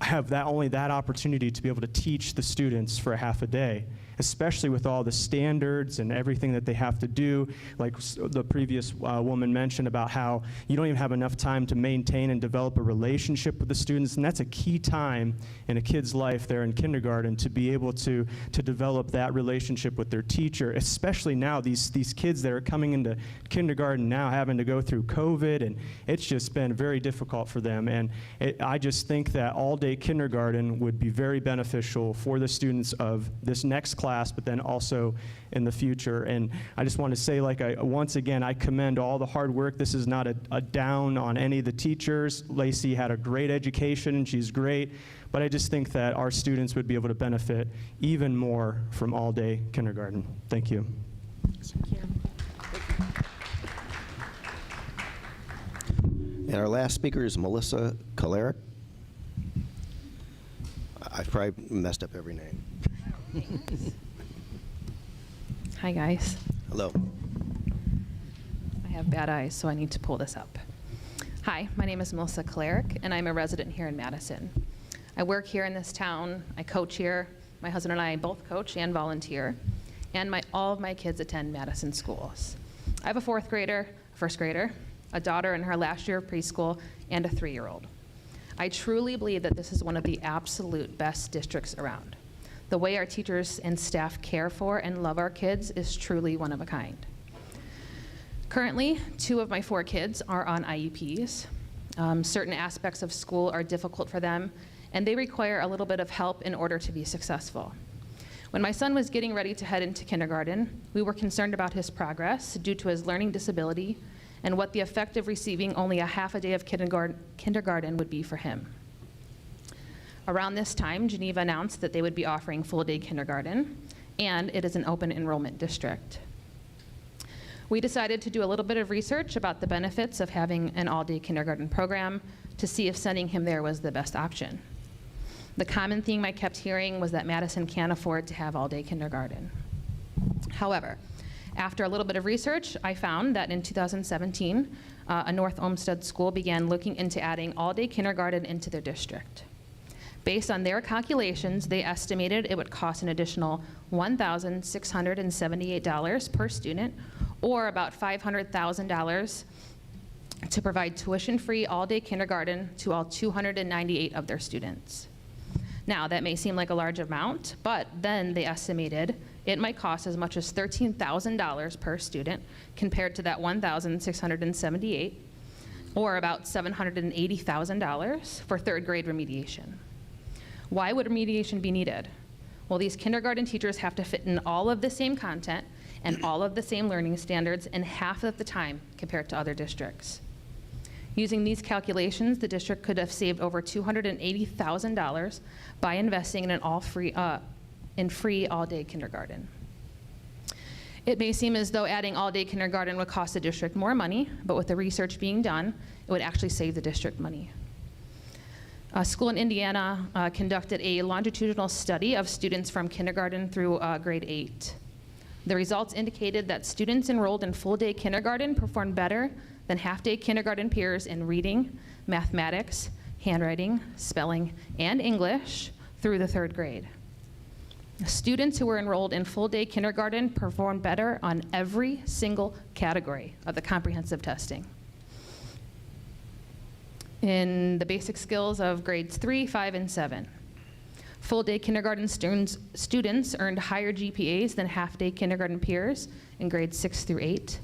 have only that opportunity to be able to teach the students for a half a day, especially with all the standards and everything that they have to do. Like the previous woman mentioned about how you don't even have enough time to maintain and develop a relationship with the students, and that's a key time in a kid's life there in kindergarten, to be able to develop that relationship with their teacher, especially now, these kids that are coming into kindergarten now having to go through COVID, and it's just been very difficult for them. And I just think that all-day kindergarten would be very beneficial for the students of this next class, but then also in the future. And I just want to say, once again, I commend all the hard work. This is not a down on any of the teachers. Lacey had a great education, and she's great. But I just think that our students would be able to benefit even more from all-day kindergarten. Thank you. Thank you. And our last speaker is Melissa Koleric. I probably messed up every name. Hi, guys. Hello. I have bad eyes, so I need to pull this up. Hi, my name is Melissa Koleric, and I'm a resident here in Madison. I work here in this town. I coach here. My husband and I both coach and volunteer. And all of my kids attend Madison schools. I have a 4th grader, a 1st grader, a daughter in her last year of preschool, and a 3-year-old. I truly believe that this is one of the absolute best districts around. The way our teachers and staff care for and love our kids is truly one of a kind. Currently, 2 of my 4 kids are on IEPs. Certain aspects of school are difficult for them, and they require a little bit of help in order to be successful. When my son was getting ready to head into kindergarten, we were concerned about his progress due to his learning disability and what the effect of receiving only a half a day of kindergarten would be for him. Around this time, Geneva announced that they would be offering full-day kindergarten, and it is an open enrollment district. We decided to do a little bit of research about the benefits of having an all-day kindergarten program to see if sending him there was the best option. The common theme I kept hearing was that Madison can't afford to have all-day kindergarten. However, after a little bit of research, I found that in 2017, a North Olmsted school began looking into adding all-day kindergarten into their district. Based on their calculations, they estimated it would cost an additional $1,678 per student, or about $500,000 to provide tuition-free all-day kindergarten to all 298 of their students. Now, that may seem like a large amount, but then they estimated it might cost as much as $13,000 per student compared to that $1,678, or about $780,000 for third grade remediation. Why would remediation be needed? Well, these kindergarten teachers have to fit in all of the same content and all of the same learning standards in half of the time compared to other districts. Using these calculations, the district could have saved over $280,000 by investing in an free all-day kindergarten. It may seem as though adding all-day kindergarten would cost the district more money, but with the research being done, it would actually save the district money. A school in Indiana conducted a longitudinal study of students from kindergarten through grade 8. The results indicated that students enrolled in full-day kindergarten performed better than half-day kindergarten peers in reading, mathematics, handwriting, spelling, and English through the third grade. Students who were enrolled in full-day kindergarten performed better on every single category of the comprehensive testing. In the basic skills of grades 3, 5, and 7. Full-day kindergarten students earned higher GPAs than half-day kindergarten peers in grades 6 through 8.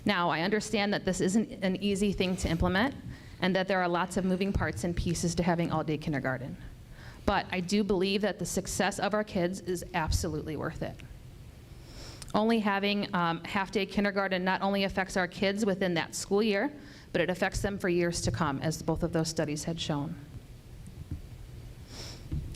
Now, I understand that this isn't an easy thing to implement and that there are lots of moving parts and pieces to having all-day kindergarten. But I do believe that the success of our kids is absolutely worth it. Only having half-day kindergarten not only affects our kids within that school year, but it affects them for years to come, as both of those studies had shown.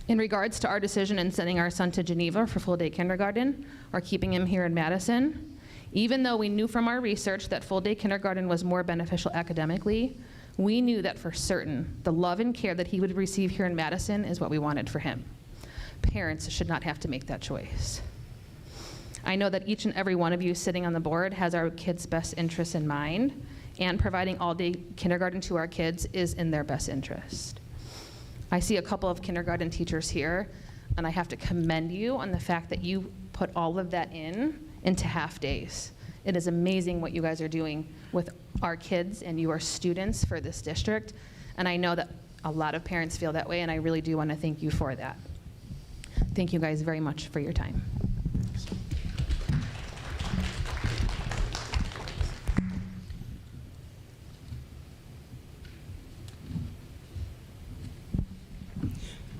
In regards to our decision in sending our son to Geneva for full-day kindergarten, or keeping him here in Madison, even though we knew from our research that full-day kindergarten was more beneficial academically, we knew that for certain, the love and care that he would receive here in Madison is what we wanted for him. Parents should not have to make that choice. I know that each and every one of you sitting on the board has our kids' best interests in mind, and providing all-day kindergarten to our kids is in their best interest. I see a couple of kindergarten teachers here, and I have to commend you on the fact that you put all of that into half days. It is amazing what you guys are doing with our kids and your students for this district, and I know that a lot of parents feel that way, and I really do want to thank you for that. Thank you guys very much for your time.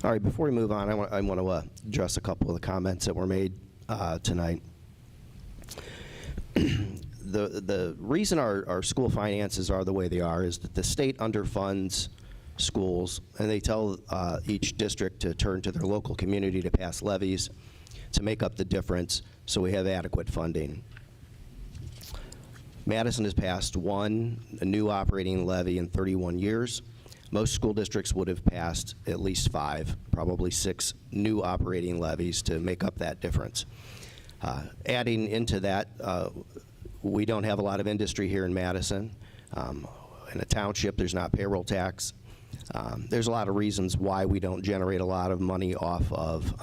All right, before we move on, I want to address a couple of the comments that were made tonight. The reason our school finances are the way they are is that the state underfunds schools, and they tell each district to turn to their local community to pass levies to make up the difference so we have adequate funding. Madison has passed a new operating levy in 31 years. Most school districts would have passed at least 5, probably 6 new operating levies to make up that difference. Adding into that, we don't have a lot of industry here in Madison. In a township, there's not payroll tax. There's a lot of reasons why we don't generate a lot of money off of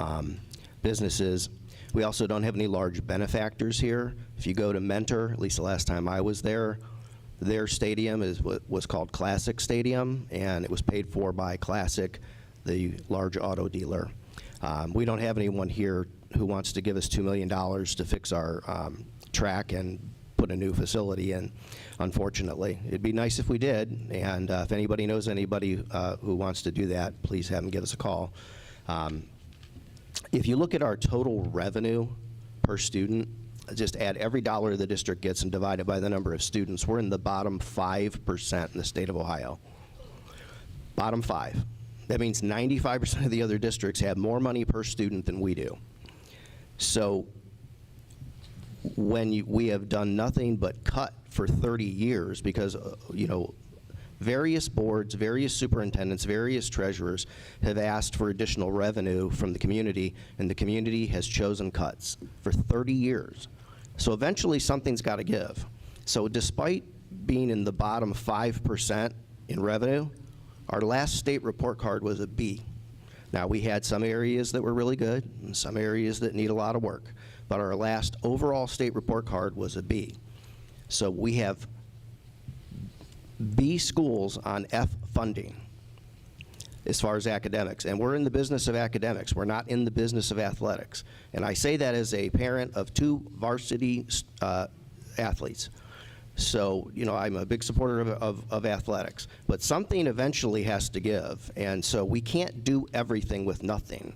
businesses. We also don't have any large benefactors here. If you go to Mentor, at least the last time I was there, their stadium was called Classic Stadium, and it was paid for by Classic, the large auto dealer. We don't have anyone here who wants to give us $2 million to fix our track and put a new facility in, unfortunately. It'd be nice if we did, and if anybody knows anybody who wants to do that, please have them give us a call. If you look at our total revenue per student, just add every dollar the district gets and divide it by the number of students, we're in the bottom 5% in the state of Ohio. Bottom 5. That means 95% of the other districts have more money per student than we do. So when we have done nothing but cut for 30 years because, various boards, various superintendents, various treasurers have asked for additional revenue from the community, and the community has chosen cuts for 30 years. So eventually something's got to give. So despite being in the bottom 5% in revenue, our last state report card was a B. Now, we had some areas that were really good and some areas that need a lot of work, but our last overall state report card was a B. So we have B schools on F funding as far as academics, and we're in the business of academics. We're not in the business of athletics. And I say that as a parent of 2 varsity athletes. So, I'm a big supporter of athletics, but something eventually has to give, and so we can't do everything with nothing.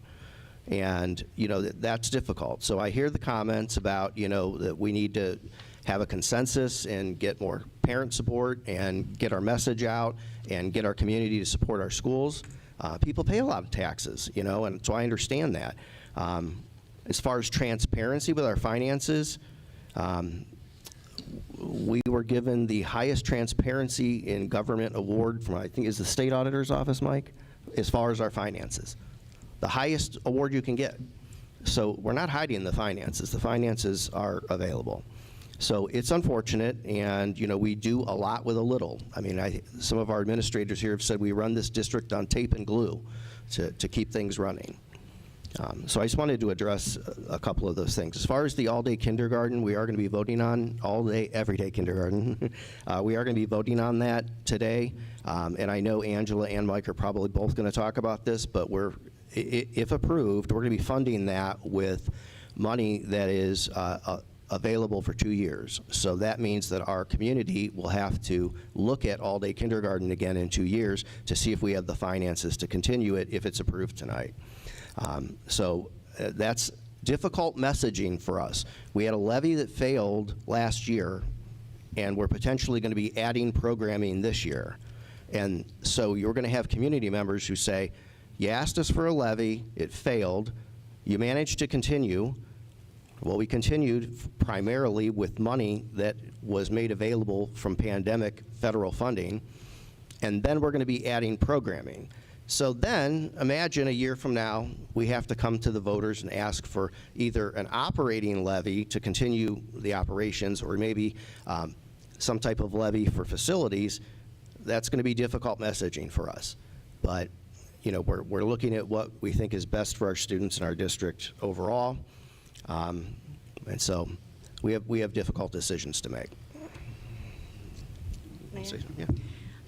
And, that's difficult. So I hear the comments about, that we need to have a consensus and get more parent support and get our message out and get our community to support our schools. People pay a lot of taxes, and so I understand that. As far as transparency with our finances, we were given the highest transparency in government award from, I think, is the state auditor's office, Mike, as far as our finances. The highest award you can get. So we're not hiding the finances. The finances are available. So it's unfortunate, and we do a lot with a little. I mean, some of our administrators here have said we run this district on tape and glue to keep things running. So I just wanted to address a couple of those things. As far as the all-day kindergarten, we are going to be voting on all-day, everyday kindergarten. We are going to be voting on that today, and I know Angela and Mike are probably both going to talk about this, but if approved, we're going to be funding that with money that is available for 2 years. So that means that our community will have to look at all-day kindergarten again in 2 years to see if we have the finances to continue it if it's approved tonight. That's difficult messaging for us. We had a levy that failed last year, and we're potentially going to be adding programming this year. And so you're going to have community members who say, you asked us for a levy, it failed, you managed to continue. Well, we continued primarily with money that was made available from pandemic federal funding, and then we're going to be adding programming. So then, imagine a year from now, we have to come to the voters and ask for either an operating levy to continue the operations or maybe some type of levy for facilities. That's going to be difficult messaging for us. But, we're looking at what we think is best for our students in our district overall. And so we have difficult decisions to make. Yeah.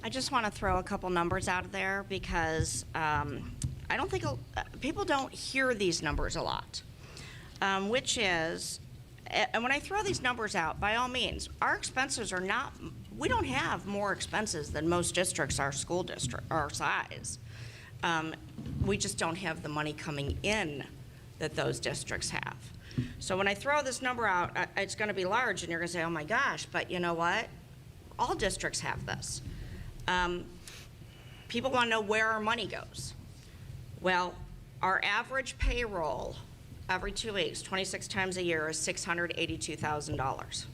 I just want to throw a couple numbers out there because I don't think people don't hear these numbers a lot, which is, and when I throw these numbers out, by all means, our expenses are not, we don't have more expenses than most districts, our school district, our size. We just don't have the money coming in that those districts have. So when I throw this number out, it's going to be large, and you're going to say, oh my gosh, but you know what? All districts have this. People want to know where our money goes. Well, our average payroll every 2 weeks, 26 times a year, is $682,000.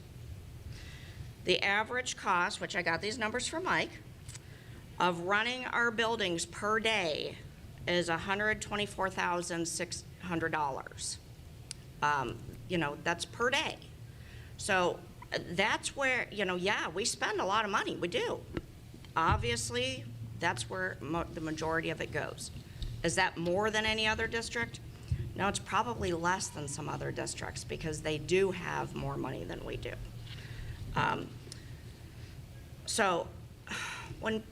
The average cost, which I got these numbers from Mike, of running our buildings per day is $124,600. That's per day. So that's where, yeah, we spend a lot of money. We do. Obviously, that's where the majority of it goes. Is that more than any other district? No, it's probably less than some other districts because they do have more money than we do. So when,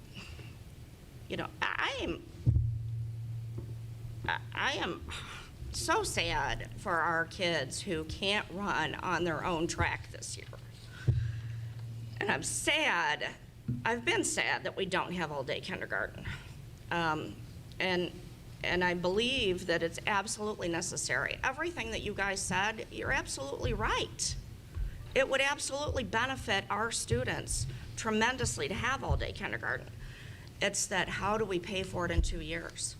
I am so sad for our kids who can't run on their own track this year. And I'm sad, I've been sad that we don't have all-day kindergarten. And I believe that it's absolutely necessary. Everything that you guys said, you're absolutely right. It would absolutely benefit our students tremendously to have all-day kindergarten. It's that how do we pay for it in 2 years?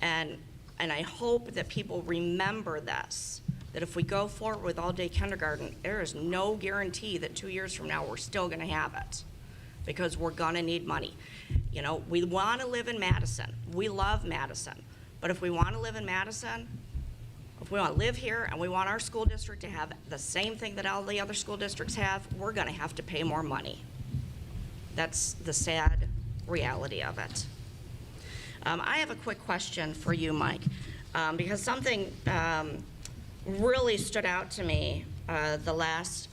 And I hope that people remember this, that if we go forward with all-day kindergarten, there is no guarantee that 2 years from now we're still going to have it, because we're going to need money. You know, we want to live in Madison. We love Madison. But if we want to live in Madison, if we want to live here and we want our school district to have the same thing that all the other school districts have, we're going to have to pay more money. That's the sad reality of it. I have a quick question for you, Mike, because something really stood out to me the last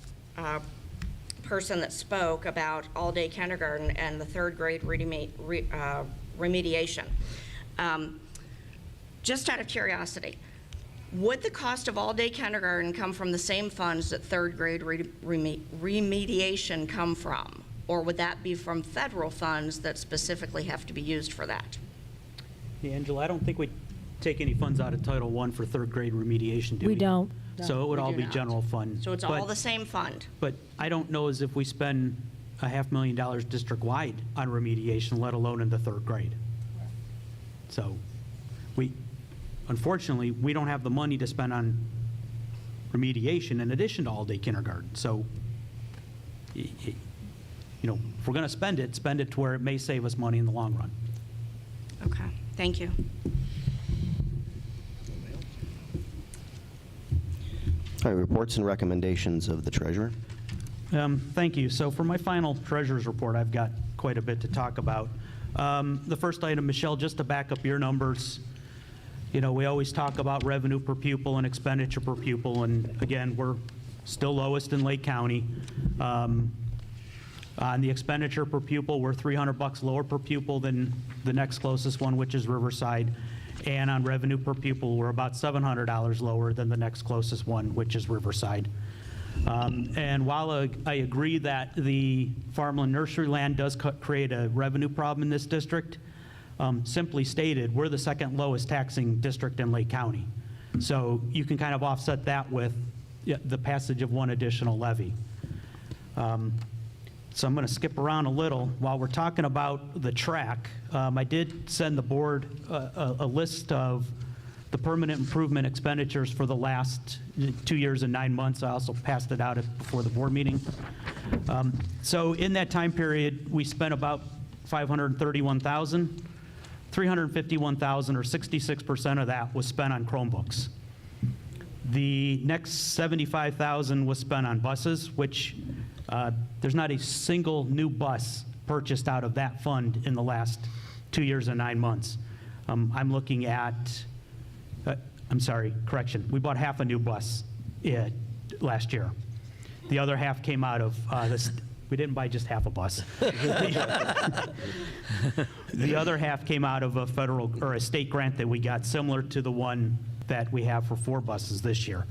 person that spoke about all-day kindergarten and the third grade remediation. Just out of curiosity, would the cost of all-day kindergarten come from the same funds that third grade remediation come from? Or would that be from federal funds that specifically have to be used for that? Yeah, Angela, I don't think we take any funds out of Title I for third grade remediation, do we? We don't. So it would We all do be not. general fund. So it's all the same fund? But I don't know as if we spend $500,000 district-wide on remediation, let alone in the third grade. So unfortunately, we don't have the money to spend on remediation in addition to all-day kindergarten. So, you know, if we're going to spend it to where it may save us money in the long run. Okay, thank you. All right, reports and recommendations of the treasurer. Thank you. So for my final treasurer's report, I've got quite a bit to talk about. The first item, Michelle, just to back up your numbers, you know, we always talk about revenue per pupil and expenditure per pupil, and again, we're still lowest in Lake County. On the expenditure per pupil, we're $300 lower per pupil than the next closest one, which is Riverside. And on revenue per pupil, we're about $700 lower than the next closest one, which is Riverside. And while I agree that the farmland nursery land does create a revenue problem in this district, simply stated, we're the second lowest taxing district in Lake County. So you can kind of offset that with the passage of one additional levy. So I'm going to skip around a little. While we're talking about the track, I did send the board a list of the permanent improvement expenditures for the last 2 years and 9 months. I also passed it out before the board meeting. So in that time period, we spent about $531,000. $351,000, or 66% of that, was spent on Chromebooks. The next $75,000 was spent on buses, which there's not a single new bus purchased out of that fund in the last 2 years and 9 months. I'm looking at, I'm sorry, correction, we bought half a new bus last year. The other half came out of this. We didn't buy just half a bus. The other half came out of a federal or a state grant that we got, similar to the one that we have for 4 buses this year.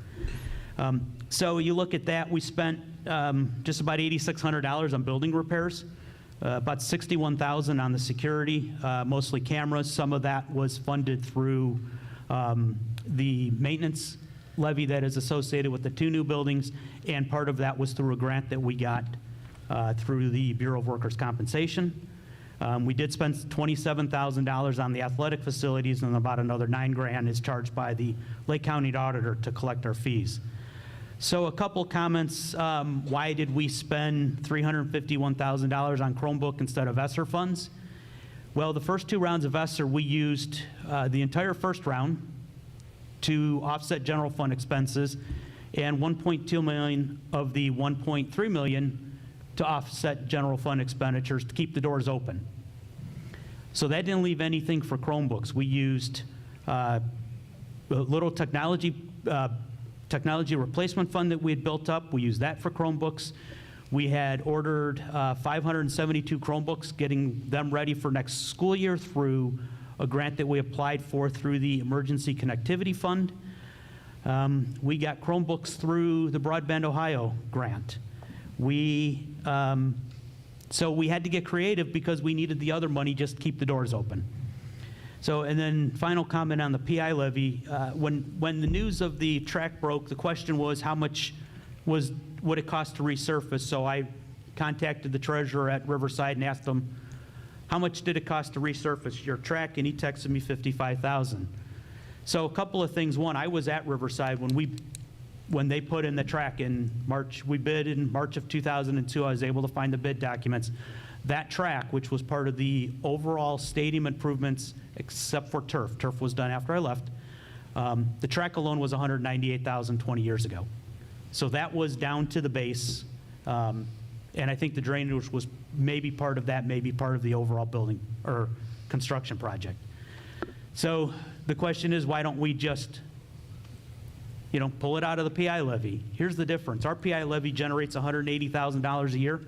So you look at that, we spent just about $8,600 on building repairs, about $61,000 on the security, mostly cameras. Some of that was funded through the maintenance levy that is associated with the 2 new buildings, and part of that was through a grant that we got through the Bureau of Workers' Compensation. We did spend $27,000 on the athletic facilities, and about another $9,000 is charged by the Lake County auditor to collect our fees. So a couple comments. Why did we spend $351,000 on Chromebook instead of Esser funds? Well, the first 2 rounds of Esser, we used the entire first round to offset general fund expenses, and $1.2 million of the $1.3 million to offset general fund expenditures to keep the doors open. So that didn't leave anything for Chromebooks. We used a little technology replacement fund that we had built up. We used that for Chromebooks. We had ordered 572 Chromebooks, getting them ready for next school year through a grant that we applied for through the Emergency Connectivity Fund. We got Chromebooks through the Broadband Ohio grant. So we had to get creative because we needed the other money just to keep the doors open. So, and then final comment on the PI levy. When the news of the track broke, the question was how much would it cost to resurface? So I contacted the treasurer at Riverside and asked him, how much did it cost to resurface your track? And he texted me $55,000. So a couple of things. One, I was at Riverside when we when they put in the track in March, we bid in March of 2002. I was able to find the bid documents. That track, which was part of the overall stadium improvements, except for turf. Turf was done after I left. The track alone was $198,000 20 years ago. So that was down to the base. And I think the drainage was maybe part of that, maybe part of the overall building or construction project. So the question is, why don't we just, pull it out of the PI levy? Here's the difference. Our PI levy generates $180,000 a year.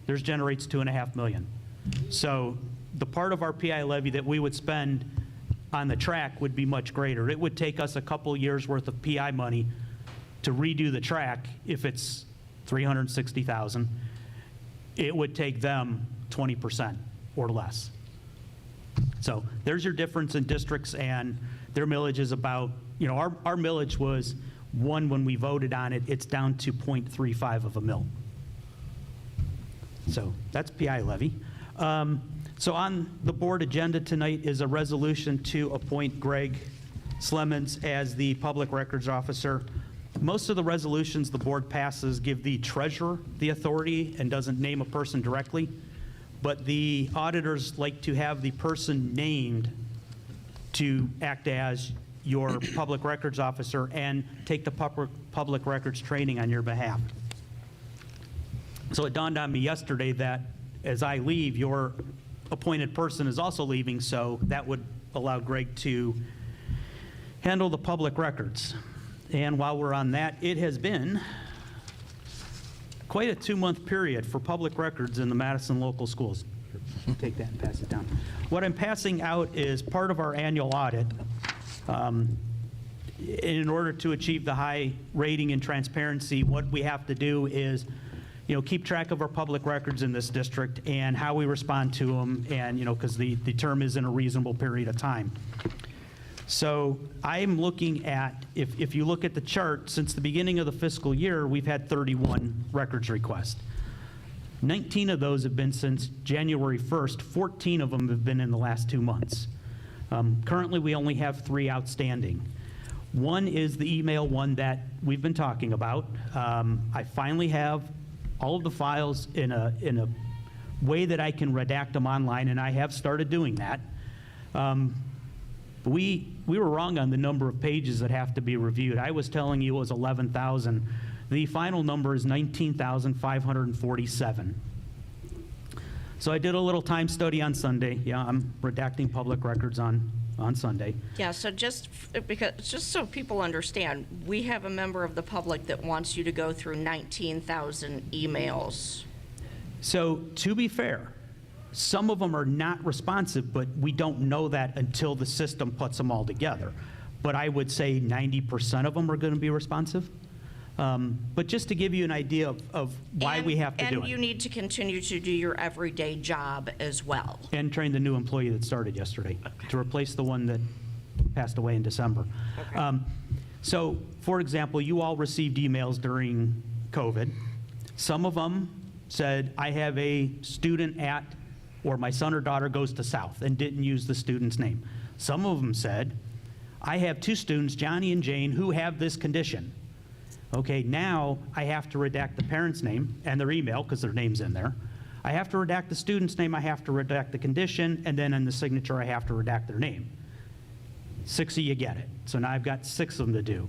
Theirs generates $2.5 million. So the part of our PI levy that we would spend on the track would be much greater. It would take us a couple years worth of PI money to redo the track. If it's $360,000, it would take them 20% or less. So there's your difference in districts, and their millage is about, our millage was 1 when we voted on it. It's down to 0.35 of a mil. So that's PI levy. So on the board agenda tonight is a resolution to appoint Greg Slemens as the Public Records Officer. Most of the resolutions the board passes give the treasurer the authority and doesn't name a person directly, but the auditors like to have the person named to act as your Public Records Officer and take the public records training on your behalf. So it dawned on me yesterday that as I leave, your appointed person is also leaving, so that would allow Greg to handle the public records. And while we're on that, it has been quite a 2-month period for public records in the Madison local schools. Take that and pass it down. What I'm passing out is part of our annual audit. In order to achieve the high rating and transparency, what we have to do is keep track of our public records in this district and how we respond to them, and, because the term is in a reasonable period of time. So I'm looking at, if you look at the chart, since the beginning of the fiscal year, we've had 31 records requests. 19 of those have been since January 1st. 14 of them have been in the last 2 months. Currently, we only have 3 outstanding. One is the email one that we've been talking about. I finally have all of the files in a way that I can redact them online, and I have started doing that. We were wrong on the number of pages that have to be reviewed. I was telling you it was 11,000. The final number is 19,547. So I did a little time study on Sunday. Yeah, I'm redacting public records on Sunday. Yeah, so just so people understand, we have a member of the public that wants you to go through 19,000 emails. So to be fair, some of them are not responsive, but we don't know that until the system puts them all together. But I would say 90% of them are going to be responsive. But just to give you an idea of why we have to do it. And you need to continue to do your everyday job as well. And train the new employee that started yesterday to replace the one that passed away in December. Okay. So, for example, you all received emails during COVID. Some of them said, I have a student at, or my son or daughter goes to South, and didn't use the student's name. Some of them said, I have 2 students, Johnny and Jane, who have this condition. Okay, now I have to redact the parent's name and their email because their name's in there. I have to redact the student's name, I have to redact the condition, and then in the signature I have to redact their name. 6 of you get it. So now I've got 6 of them to do.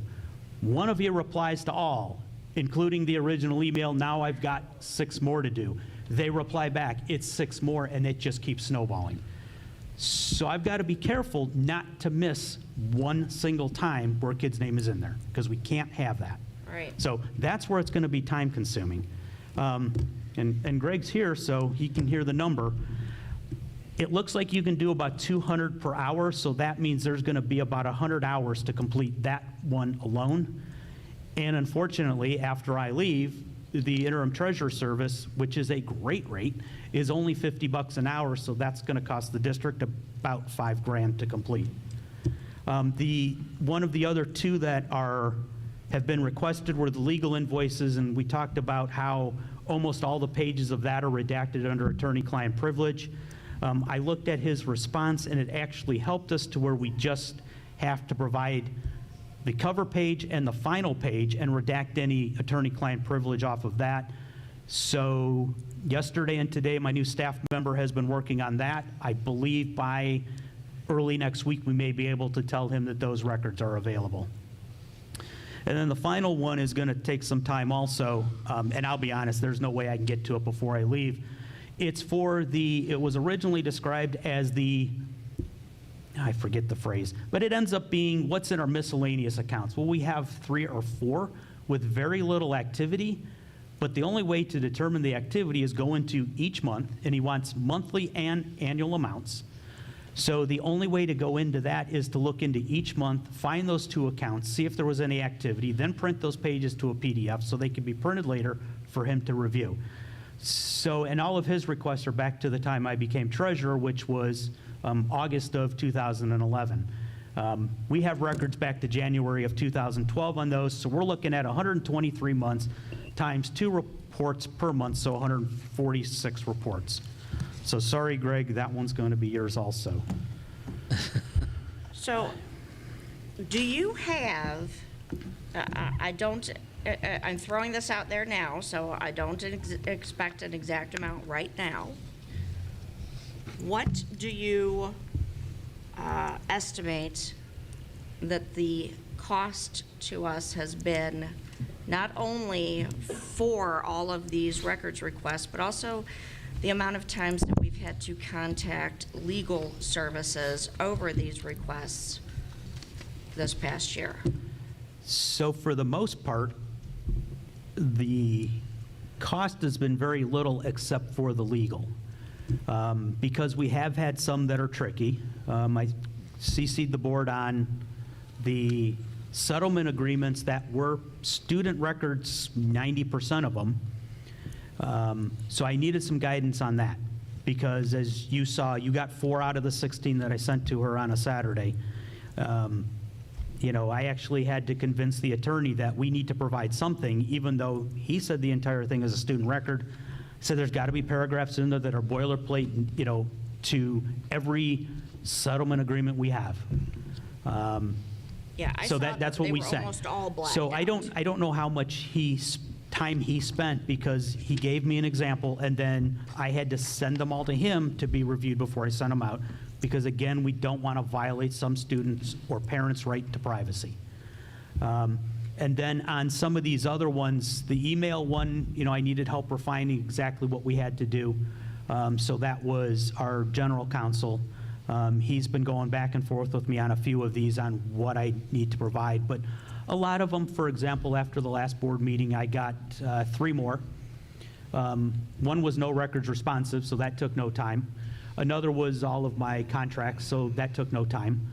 One of you replies to all, including the original email. Now I've got 6 more to do. They reply back, it's 6 more, and it just keeps snowballing. So I've got to be careful not to miss one single time where a kid's name is in there, because we can't have that. Right. So that's where it's going to be time consuming. And Greg's here, so he can hear the number. It looks like you can do about 200 per hour, so that means there's going to be about 100 hours to complete that one alone. And unfortunately, after I leave, the interim treasurer service, which is a great rate, is only $50 an hour, so that's going to cost the district about $5,000 to complete. One of the other 2 that have been requested were the legal invoices, and we talked about how almost all the pages of that are redacted under attorney-client privilege. I looked at his response, and it actually helped us to where we just have to provide the cover page and the final page and redact any attorney-client privilege off of that. So yesterday and today, my new staff member has been working on that. I believe by early next week, we may be able to tell him that those records are available. And then the final one is going to take some time also, and I'll be honest, there's no way I can get to it before I leave. It's for it was originally described as I forget the phrase, but it ends up being what's in our miscellaneous accounts. Well, we have 3 or 4 with very little activity, but the only way to determine the activity is go into each month, and he wants monthly and annual amounts. So the only way to go into that is to look into each month, find those 2 accounts, see if there was any activity, then print those pages to a PDF so they can be printed later for him to review. So, and all of his requests are back to the time I became treasurer, which was August of 2011. We have records back to January of 2012 on those, so we're looking at 123 months times 2 reports per month, so 146 reports. So sorry, Greg, that one's going to be yours also. So, do you have, I'm throwing this out there now, so I don't expect an exact amount right now. What do you estimate that the cost to us has been, not only for all of these records requests, but also the amount of times that we've had to contact legal services over these requests this past year? So for the most part, the cost has been very little except for the legal. Because we have had some that are tricky. I CC'd the board on the settlement agreements that were student records, 90% of them. So I needed some guidance on that, because as you saw, you got 4 out of the 16 that I sent to her on a Saturday. You know, I actually had to convince the attorney that we need to provide something, even though he said the entire thing is a student record. So there's got to be paragraphs in there that are boilerplate, you know, to every settlement agreement we have. Yeah, I so saw that's that what they we were sent. almost all blacked So out. I don't know how much time he spent, because he gave me an example and then I had to send them all to him to be reviewed before I sent them out, because again, we don't want to violate some students' or parents' right to privacy. And then on some of these other ones, the email one, you know, I needed help refining exactly what we had to do. So that was our general counsel. He's been going back and forth with me on a few of these on what I need to provide. But a lot of them, for example, after the last board meeting, I got 3 more. One was no records responsive, so that took no time. Another was all of my contracts, so that took no time.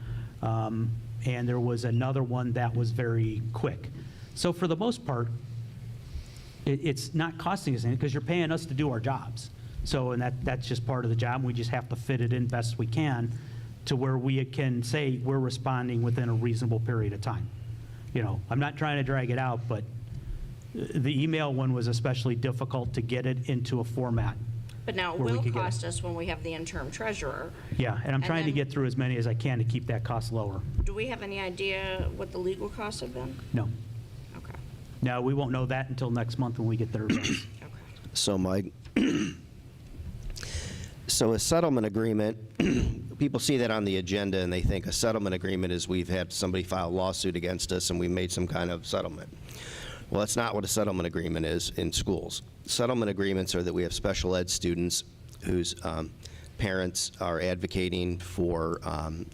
And there was another one that was very quick. So for the most part, it's not costing us anything, because you're paying us to do our jobs. So, and that's just part of the job. We just have to fit it in best we can to where we can say we're responding within a reasonable period of time. You know, I'm not trying to drag it out, but the email one was especially difficult to get it into a format. But now it where we will could get cost us when we have the interim treasurer. Yeah, and I'm trying to then- get through as many as I can to keep that cost lower. Do we have any idea what the legal costs have been? No. Okay. No, we won't know that until next month when we get their results. So Mike, so a settlement agreement, people see that on the agenda and they think a settlement agreement is we've had somebody file a lawsuit against us and we made some kind of settlement. Well, that's not what a settlement agreement is in schools. Settlement agreements are that we have special ed students whose parents are advocating for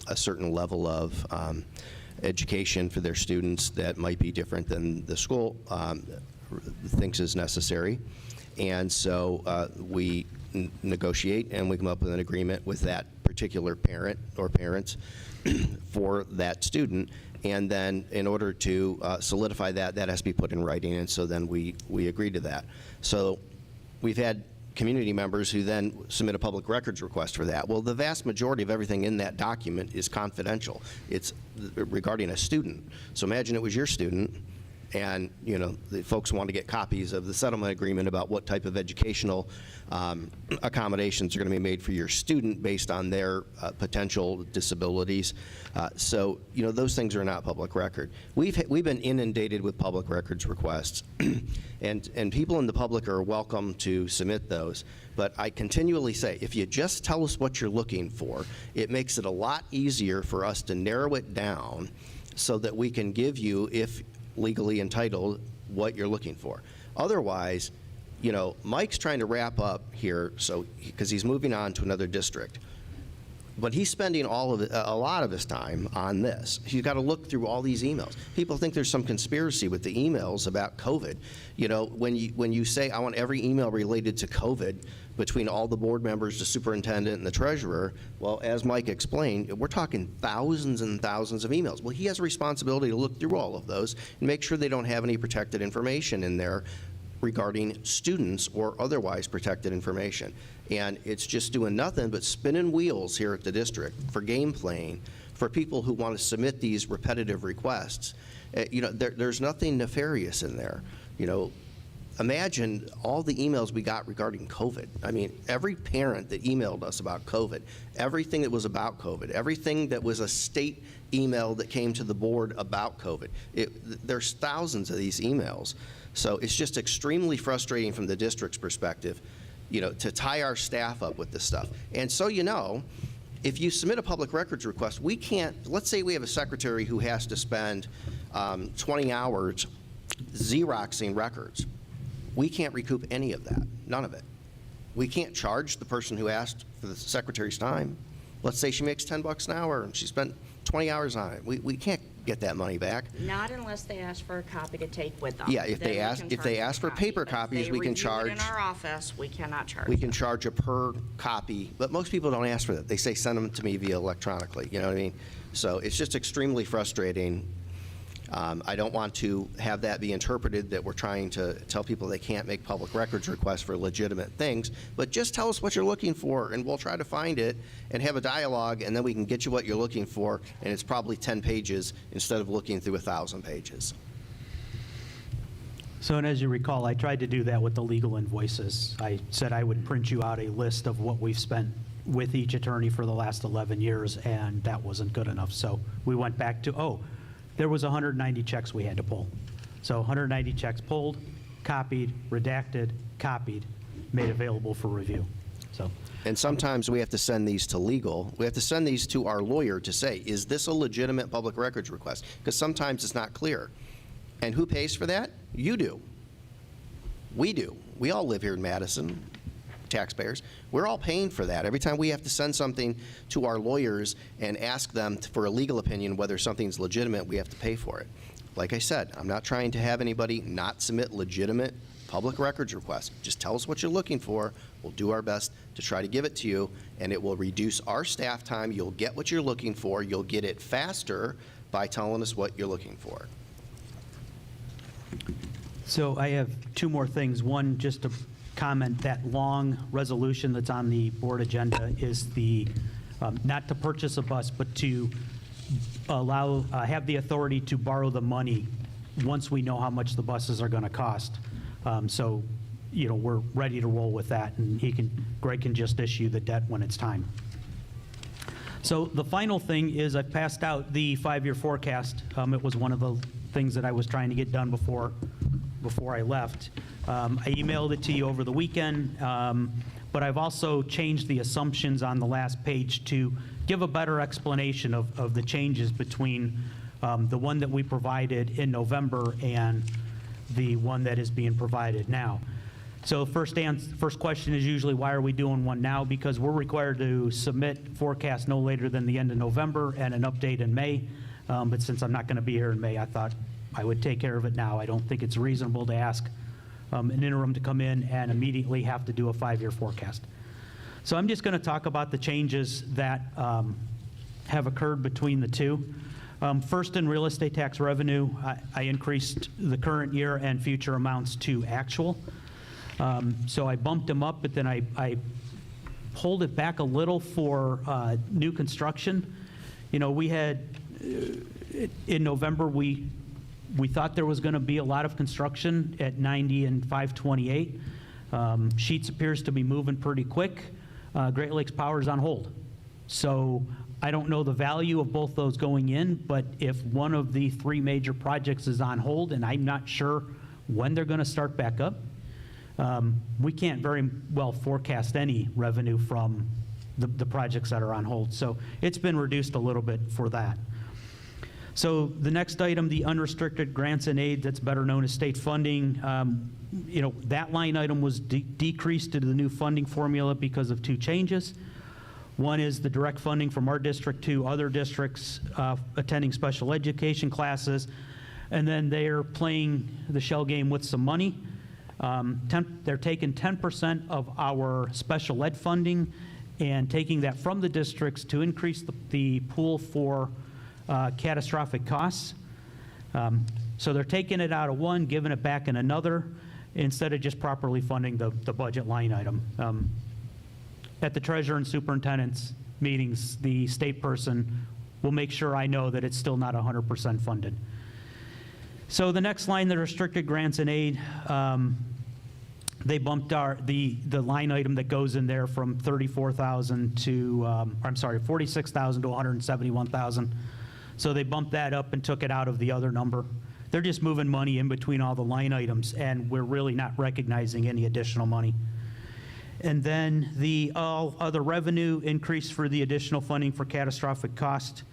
a certain level of education for their students that might be different than the school thinks is necessary. And so we negotiate and we come up with an agreement with that particular parent or parents for that student. And then in order to solidify that, that has to be put in writing, and so then we agree to that. So we've had community members who then submit a public records request for that. Well, the vast majority of everything in that document is confidential. It's regarding a student. So imagine it was your student, And, you know, the folks want to get copies of the settlement agreement about what type of educational accommodations are going to be made for your student based on their potential disabilities. So, you know, those things are not public record. We've been inundated with public records requests, and people in the public are welcome to submit those. But I continually say, if you just tell us what you're looking for, it makes it a lot easier for us to narrow it down so that we can give you, if legally entitled, what you're looking for. Otherwise, you know, Mike's trying to wrap up here, so because he's moving on to another district, but he's spending a lot of his time on this. He's got to look through all these emails. People think there's some conspiracy with the emails about COVID. You know, when you say, I want every email related to COVID between all the board members, the superintendent, and the treasurer, well, as Mike explained, we're talking thousands and thousands of emails. Well, he has a responsibility to look through all of those and make sure they don't have any protected information in there regarding students or otherwise protected information. And it's just doing nothing but spinning wheels here at the district for game playing for people who want to submit these repetitive requests. You know, there's nothing nefarious in there. You know, imagine all the emails we got regarding COVID. I mean, every parent that emailed us about COVID, everything that was about COVID, everything that was a state email that came to the board about COVID. There's thousands of these emails. So it's just extremely frustrating from the district's perspective, you know, to tie our staff up with this stuff. And so, you know, if you submit a public records request, we can't, let's say we have a secretary who has to spend 20 hours Xeroxing records. We can't recoup any of that, none of it. We can't charge the person who asked for the secretary's time. Let's say she makes $10 an hour and she spent 20 hours on it. We can't get that money back. Not unless they ask for a copy to take with them. Yeah, if Then they ask for paper copies, we can charge. If they review it in our office, we cannot charge. We can charge a per copy, but most people don't ask for that. They say send them to me via electronically, you know what I mean? So it's just extremely frustrating. I don't want to have that be interpreted that we're trying to tell people they can't make public records requests for legitimate things, but just tell us what you're looking for and we'll try to find it and have a dialogue, and then we can get you what you're looking for, and it's probably 10 pages instead of looking through 1,000 pages. So, and as you recall, I tried to do that with the legal invoices. I said I would print you out a list of what we've spent with each attorney for the last 11 years, and that wasn't good enough. So we went back to, there was 190 checks we had to pull. So 190 checks pulled, copied, redacted, copied, made available for review. So. And sometimes we have to send these to legal. We have to send these to our lawyer to say, is this a legitimate public records request? Because sometimes it's not clear. And who pays for that? You do. We do. We all live here in Madison, taxpayers. We're all paying for that. Every time we have to send something to our lawyers and ask them for a legal opinion whether something's legitimate, we have to pay for it. Like I said, I'm not trying to have anybody not submit legitimate public records requests. Just tell us what you're looking for. We'll do our best to try to give it to you, and it will reduce our staff time. You'll get what you're looking for. You'll get it faster by telling us what you're looking for. So I have two more things. One, just to comment, that long resolution that's on the board agenda is the, not to purchase a bus, but to allow, have the authority to borrow the money once we know how much the buses are going to cost. So, you know, we're ready to roll with that, and Greg can just issue the debt when it's time. So the final thing is I've passed out the 5-year forecast. It was one of the things that I was trying to get done before I left. I emailed it to you over the weekend, but I've also changed the assumptions on the last page to give a better explanation of the changes between the one that we provided in November and the one that is being provided now. So first question is usually, why are we doing one now? Because we're required to submit forecast no later than the end of November and an update in May. But since I'm not going to be here in May, I thought I would take care of it now. I don't think it's reasonable to ask an interim to come in and immediately have to do a 5-year forecast. So I'm just going to talk about the changes that have occurred between the two. First, in real estate tax revenue, I increased the current year and future amounts to actual. So I bumped them up, but then I pulled it back a little for new construction. You know, we had, in November, we We thought there was going to be a lot of construction at 90 and 528. Sheets appears to be moving pretty quick. Great Lakes Power is on hold. So I don't know the value of both those going in, but if one of the three major projects is on hold, and I'm not sure when they're going to start back up, we can't very well forecast any revenue from the projects that are on hold. So it's been reduced a little bit for that. So the next item, the unrestricted grants and aid, that's better known as state funding, that line item was decreased to the new funding formula because of two changes. One is the direct funding from our district to other districts attending special education classes, and then they're playing the shell game with some money. They're taking 10% of our special ed funding and taking that from the districts to increase the pool for catastrophic costs. So they're taking it out of one, giving it back in another, instead of just properly funding the budget line item. At the treasurer and superintendent's meetings, the state person will make sure I know that it's still not 100% funded. So the next line, the restricted grants and aid, they bumped the line item that goes in there from 34,000 to, $46,000 to 171,000. So they bumped that up and took it out of the other number. They're just moving money in between all the line items, and we're really not recognizing any additional money. And then the all other revenue increase for the additional funding for catastrophic cost.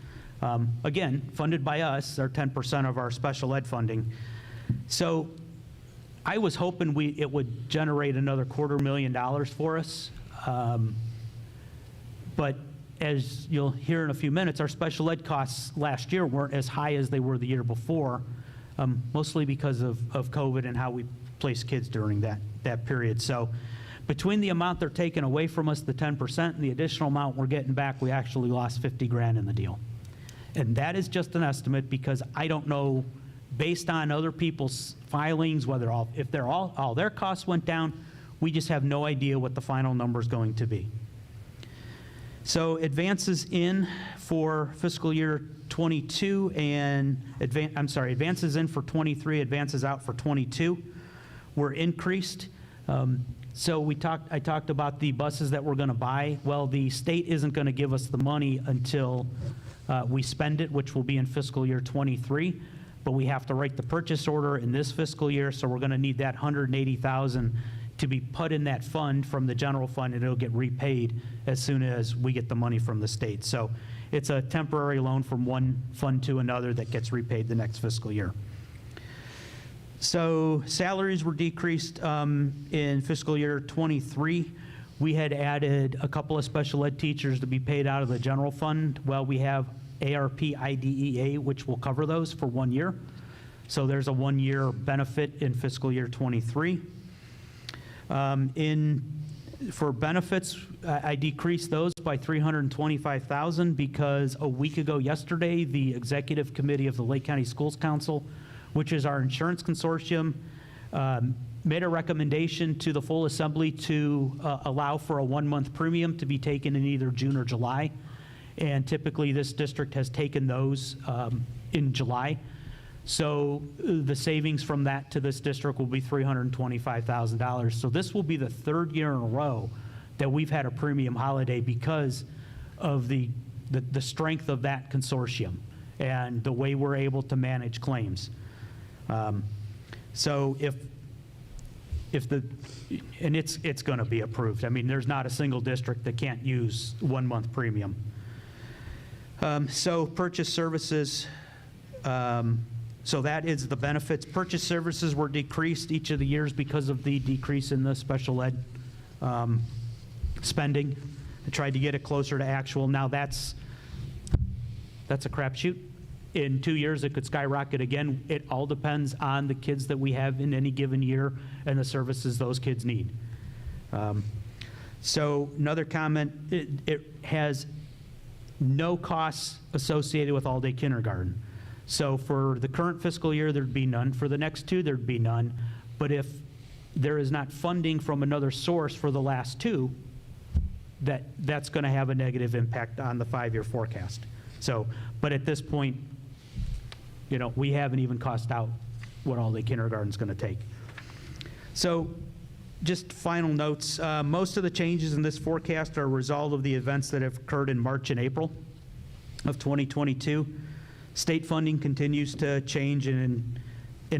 Again, funded by us, are 10% of our special ed funding. So I was hoping it would generate another $250,000 for us. But as you'll hear in a few minutes, our special ed costs last year weren't as high as they were the year before, mostly because of COVID and how we placed kids during that period. So between the amount they're taking away from us, the 10%, and the additional amount we're getting back, we actually lost $50,000 in the deal. And that is just an estimate because I don't know, based on other people's filings, whether if all their costs went down, we just have no idea what the final number is going to be. So advances in for fiscal year 22 and advances in for 23, advances out for 22 were increased. So I talked about the buses that we're going to buy. Well, the state isn't going to give us the money until we spend it, which will be in fiscal year 23. But we have to write the purchase order in this fiscal year, so we're going to need that $180,000 to be put in that fund from the general fund, and it'll get repaid as soon as we get the money from the state. So it's a temporary loan from one fund to another that gets repaid the next fiscal year. So salaries were decreased in fiscal year 23. We had added a couple of special ed teachers to be paid out of the general fund. Well, we have ARP IDEA, which will cover those for 1 year. So there's a 1-year benefit in fiscal year 23. For benefits, I decreased those by $325,000 because a week ago yesterday, the executive committee of the Lake County Schools Council, which is our insurance consortium, made a recommendation to the full assembly to allow for a 1-month premium to be taken in either June or July. And typically this district has taken those in July. So the savings from that to this district will be $325,000. So this will be the 3rd year in a row that we've had a premium holiday because of the strength of that consortium and the way we're able to manage claims. So it's going to be approved. I mean, there's not a single district that can't use 1-month premium. So purchase services, so that is the benefits. Purchase services were decreased each of the years because of the decrease in the special ed spending. I tried to get it closer to actual. Now that's a crapshoot. In 2 years, it could skyrocket again. It all depends on the kids that we have in any given year and the services those kids need. So another comment, it has no costs associated with all-day kindergarten. So for the current fiscal year, there'd be none. For the next 2, there'd be none. But if there is not funding from another source for the last 2, that's going to have a negative impact on the 5-year forecast. So, but at this point, we haven't even cost out what all-day kindergarten's going to take. So just final notes. Most of the changes in this forecast are a result of the events that have occurred in March and April of 2022. State funding continues to change, and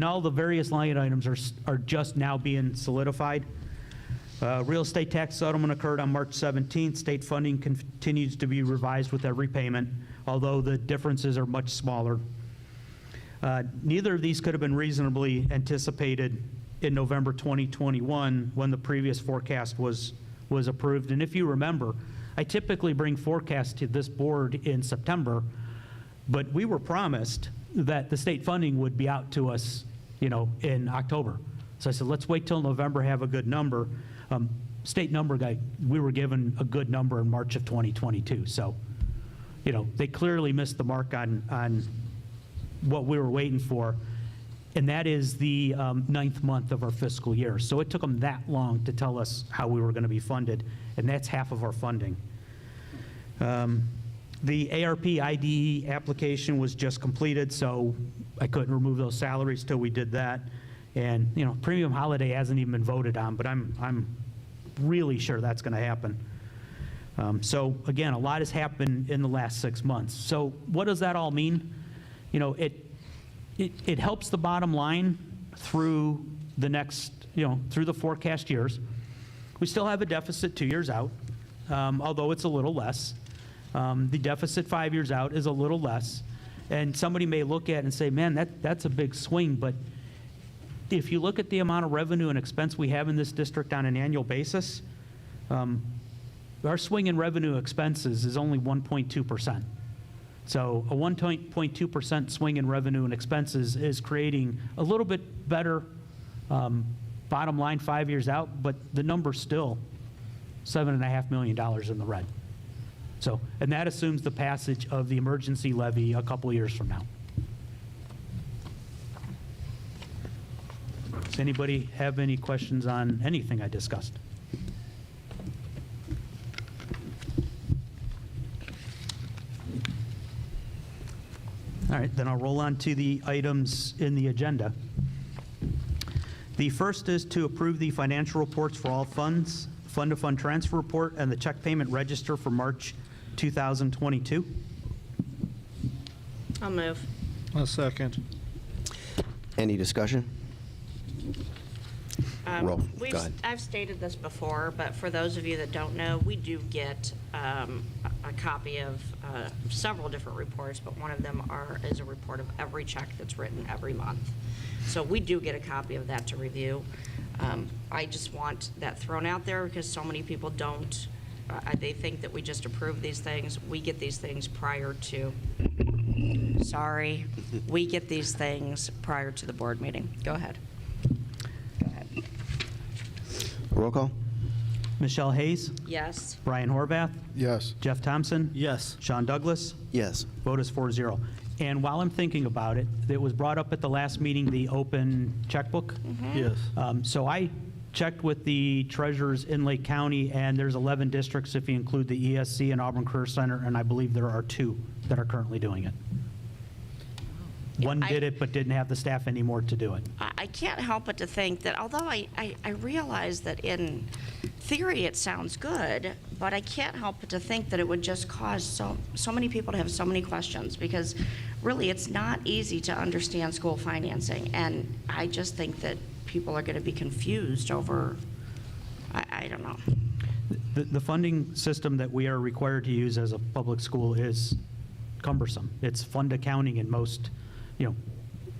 all the various line items are just now being solidified. Real estate tax settlement occurred on March 17th. State funding continues to be revised with every payment, although the differences are much smaller. Neither of these could have been reasonably anticipated in November 2021 when the previous forecast was approved. And if you remember, I typically bring forecasts to this board in September, but we were promised that the state funding would be out to us, in October. So I said, let's wait till November, have a good number. State number guy, we were given a good number in March of 2022. So, they clearly missed the mark on what we were waiting for. And that is the 9th month of our fiscal year. So it took them that long to tell us how we were going to be funded, and that's half of our funding. The ARP IDE application was just completed, so I couldn't remove those salaries till we did that. And, premium holiday hasn't even been voted on, but I'm really sure that's going to happen. So again, a lot has happened in the last 6 months. So what does that all mean? It helps the bottom line through the next, through the forecast years. We still have a deficit 2 years out, although it's a little less. The deficit 5 years out is a little less. And somebody may look at it and say, man, that's a big swing. But if you look at the amount of revenue and expense we have in this district on an annual basis, our swing in revenue expenses is only 1.2%. So a 1.2% swing in revenue and expenses is creating a little bit better bottom line 5 years out, but the number's still $7.5 million in the red. So, and that assumes the passage of the emergency levy a couple years from now. Does anybody have any questions on anything I discussed? All right, then I'll roll on to the items in the agenda. The first is to approve the financial reports for all funds, fund-to-fund transfer report, and the check payment register for March 2022. I'll move. I'll second. Any discussion? Roll. Go ahead. I've stated this before, but for those of you that don't know, we do get a copy of several different reports, but one of them is a report of every check that's written every month. So we do get a copy of that to review. I just want that thrown out there because so many people don't. They think that we just approve these things. We get these things prior to. Sorry, we get these things prior to the board meeting. Go ahead. Roll call. Michelle Hayes? Yes. Brian Horvath? Yes. Jeff Thompson? Yes. Sean Douglas? Yes. Vote is 4-0. And while I'm thinking about it, it was brought up at the last meeting, the open checkbook. Yes. So I checked with the treasurers in Lake County, and there's 11 districts if you include the ESC and Auburn Career Center, and I believe there are 2 that are currently doing it. One did it but didn't have the staff anymore to do it. I can't help but to think that although I realize that in theory it sounds good, but I can't help but to think that it would just cause so many people to have so many questions because really it's not easy to understand school financing, and I just think that people are going to be confused over, I don't know. The funding system that we are required to use as a public school is cumbersome. It's fund accounting in most,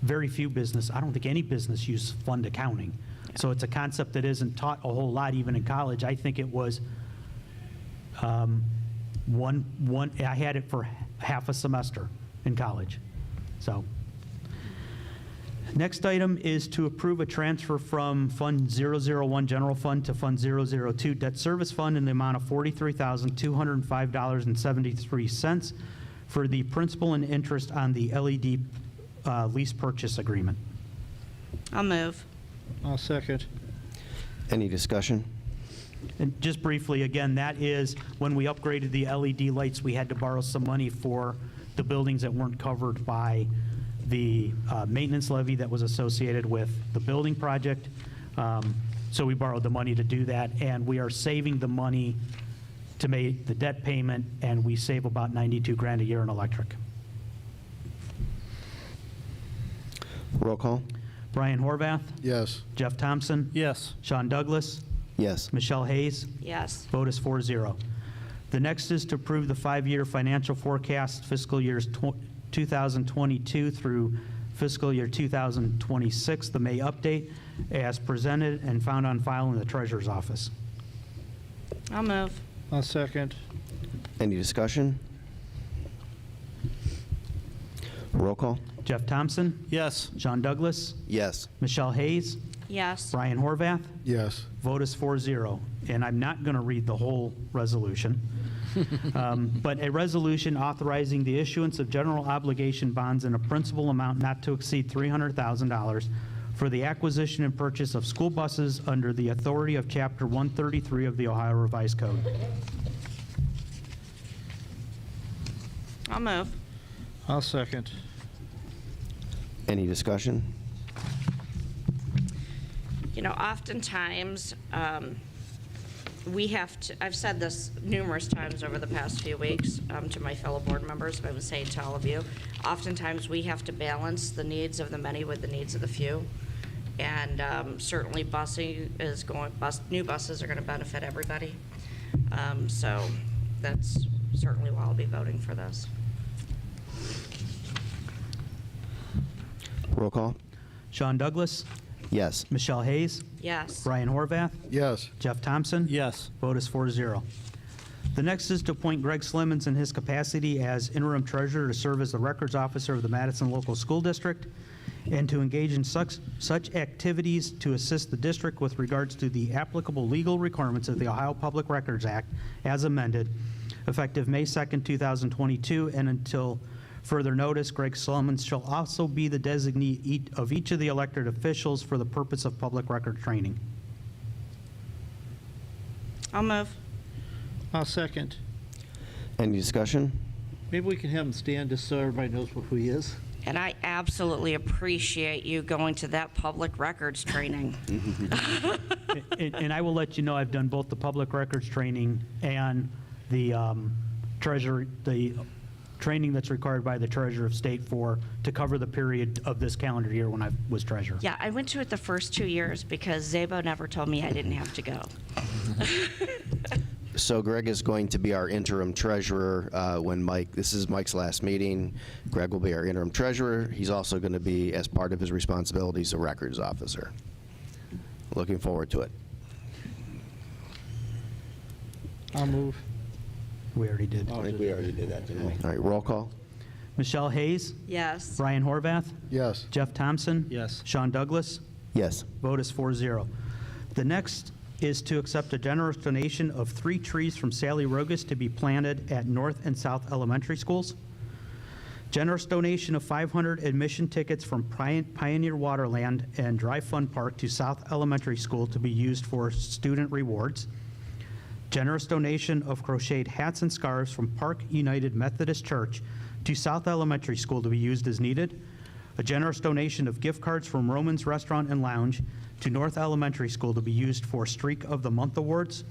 very few business, I don't think any business use fund accounting. Yeah. So it's a concept that isn't taught a whole lot even in college. I think it was I had it for half a semester in college. So next item is to approve a transfer from Fund 001 General Fund to Fund 002 Debt Service Fund in the amount of $43,205.73 for the principal and interest on the LED lease purchase agreement. I'll move. I'll second. Any discussion? And just briefly, again, that is when we upgraded the LED lights, we had to borrow some money for the buildings that weren't covered by the maintenance levy that was associated with the building project. So we borrowed the money to do that, and we are saving the money to make the debt payment, and we save about 92 grand a year in electric. Roll call? Brian Horvath? Yes. Jeff Thompson? Yes. Sean Douglas? Yes. Michelle Hayes? Yes. Vote is 4-0. The next is to approve the 5-year financial forecast fiscal years 2022 through fiscal year 2026, the May update, as presented and found on file in the Treasurer's office. I'll move. I'll second. Any discussion? Roll call? Jeff Thompson? Yes. Sean Douglas? Yes. Michelle Hayes? Yes. Brian Horvath? Yes. Vote is 4-0. And I'm not going to read the whole resolution, but a resolution authorizing the issuance of general obligation bonds in a principal amount not to exceed $300,000 for the acquisition and purchase of school buses under the authority of Chapter 133 of the Ohio Revised Code. I'll move. I'll second. Any discussion? You know, oftentimes, we have to, I've said this numerous times over the past few weeks to my fellow board members, but I would say to all of you, oftentimes we have to balance the needs of the many with the needs of the few. And certainly busing is new buses are going to benefit everybody. So that's certainly why I'll be voting for this. Roll call? Sean Douglas? Yes. Michelle Hayes? Yes. Brian Horvath? Yes. Jeff Thompson? Yes. Vote is 4-0. The next is to appoint Greg Slemens in his capacity as interim treasurer to serve as the records officer of the Madison Local School District and to engage in such activities to assist the district with regards to the applicable legal requirements of the Ohio Public Records Act as amended, effective May 2nd, 2022, and until further notice, Greg Slemens shall also be the designee of each of the elected officials for the purpose of public record training. I'll move. I'll second. Any discussion? Maybe we can have him stand just so everybody knows who he is. And I absolutely appreciate you going to that public records training. And I will let you know I've done both the public records training and the training that's required by the Treasurer of State to cover the period of this calendar year when I was treasurer. Yeah, I went to it the first 2 years because Zabo never told me I didn't have to go. So Greg is going to be our interim treasurer when this is Mike's last meeting. Greg will be our interim treasurer. He's also going to be, as part of his responsibilities, a records officer. Looking forward to it. I'll move. We already did. I think we already did that, didn't we? All right, roll call. Michelle Hayes? Yes. Brian Horvath? Yes. Jeff Thompson? Yes. Sean Douglas? Yes. Vote is 4-0. The next is to accept a generous donation of 3 trees from Sally Rogas to be planted at North and South Elementary Schools. Generous donation of 500 admission tickets from Pioneer Waterland and Dry Fun Park to South Elementary School to be used for student rewards. Generous donation of crocheted hats and scarves from Park United Methodist Church to South Elementary School to be used as needed. A generous donation of gift cards from Roman's Restaurant and Lounge to North Elementary School to be used for Streak of the Month awards.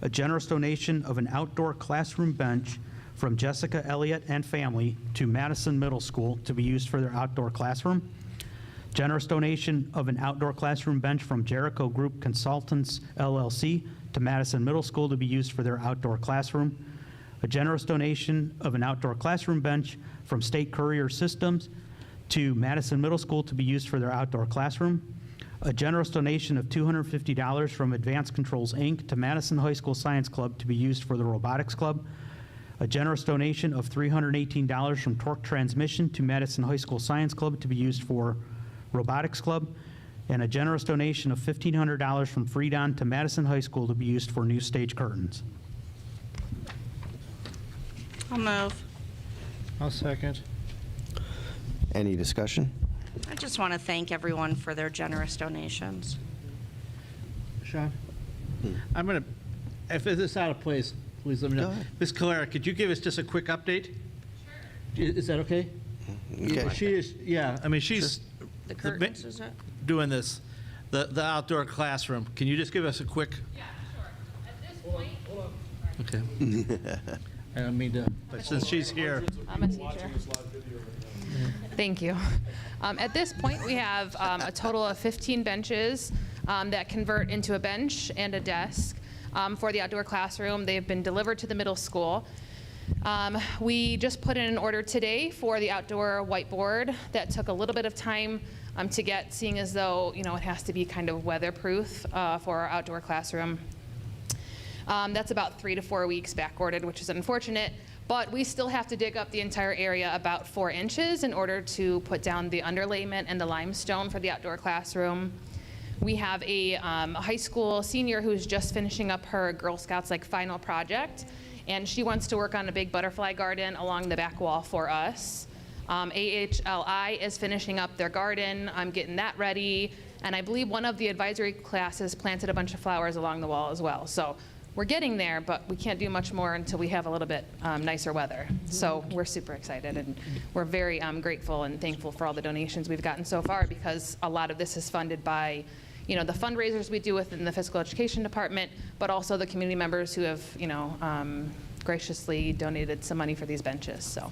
A generous donation of an outdoor classroom bench from Jessica Elliott and family to Madison Middle School to be used for their outdoor classroom. Generous donation of an outdoor classroom bench from Jericho Group Consultants, LLC, to Madison Middle School to be used for their outdoor classroom. A generous donation of an outdoor classroom bench from State Courier Systems to Madison Middle School to be used for their outdoor classroom. A generous donation of $250 from Advanced Controls, Inc. to Madison High School Science Club to be used for the Robotics Club. A generous donation of $318 from Torque Transmission to Madison High School Science Club to be used for Robotics Club. And a generous donation of $1,500 from Freedon to Madison High School to be used for new stage curtains. I'll move. I'll second. Any discussion? I just want to thank everyone for their generous donations. Sean? I'm going to, if this is out of place, please let me know. Ms. Calera, could you give us just a quick update? Sure. Is that okay? Yeah, Okay. she is, yeah, I mean, she's The curtains, is it? doing this, the outdoor classroom. Can you just give us a quick? Yeah, sure. At this point, Okay. I don't mean to, but since she's here. I'm a teacher. Thank you. At this point, we have a total of 15 benches that convert into a bench and a desk for the outdoor classroom. They've been delivered to the middle school. We just put in an order today for the outdoor whiteboard that took a little bit of time to get, seeing as though, it has to be kind of weatherproof for our outdoor classroom. That's about 3 to 4 weeks back ordered, which is unfortunate, but we still have to dig up the entire area about 4 inches in order to put down the underlayment and the limestone for the outdoor classroom. We have a high school senior who's just finishing up her Girl Scouts final project, and she wants to work on a big butterfly garden along the back wall for us. AHLI is finishing up their garden. I'm getting that ready, and I believe one of the advisory classes planted a bunch of flowers along the wall as well. So we're getting there, but we can't do much more until we have a little bit nicer weather. So we're super excited, and we're very grateful and thankful for all the donations we've gotten so far, because a lot of this is funded by the fundraisers we do within the Fiscal Education Department, but also the community members who have graciously donated some money for these benches. So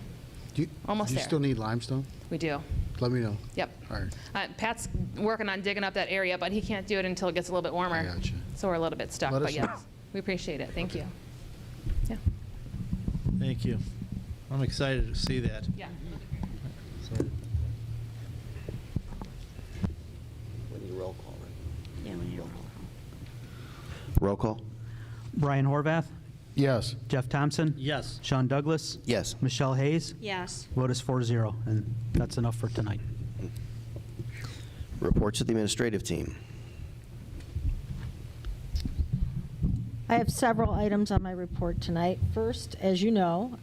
almost Do you there. still need limestone? We do. Let me know. Yep. All right. Pat's working on digging up that area, but he can't do it until it gets a little bit warmer. I gotcha. So we're a little bit stuck, Let but us yes, know. we appreciate it. Thank you. Yeah. Thank you. I'm excited to see that. Yeah. So- Roll call, right? Yeah, we need a roll Roll call? Brian Horvath, Yes. Jeff Thompson, Yes. Sean Douglas, Yes. Michelle Hayes. Yes. Vote is 4-0, and that's enough for tonight. Reports of the administrative team. I have several items on my report tonight. First, as you know,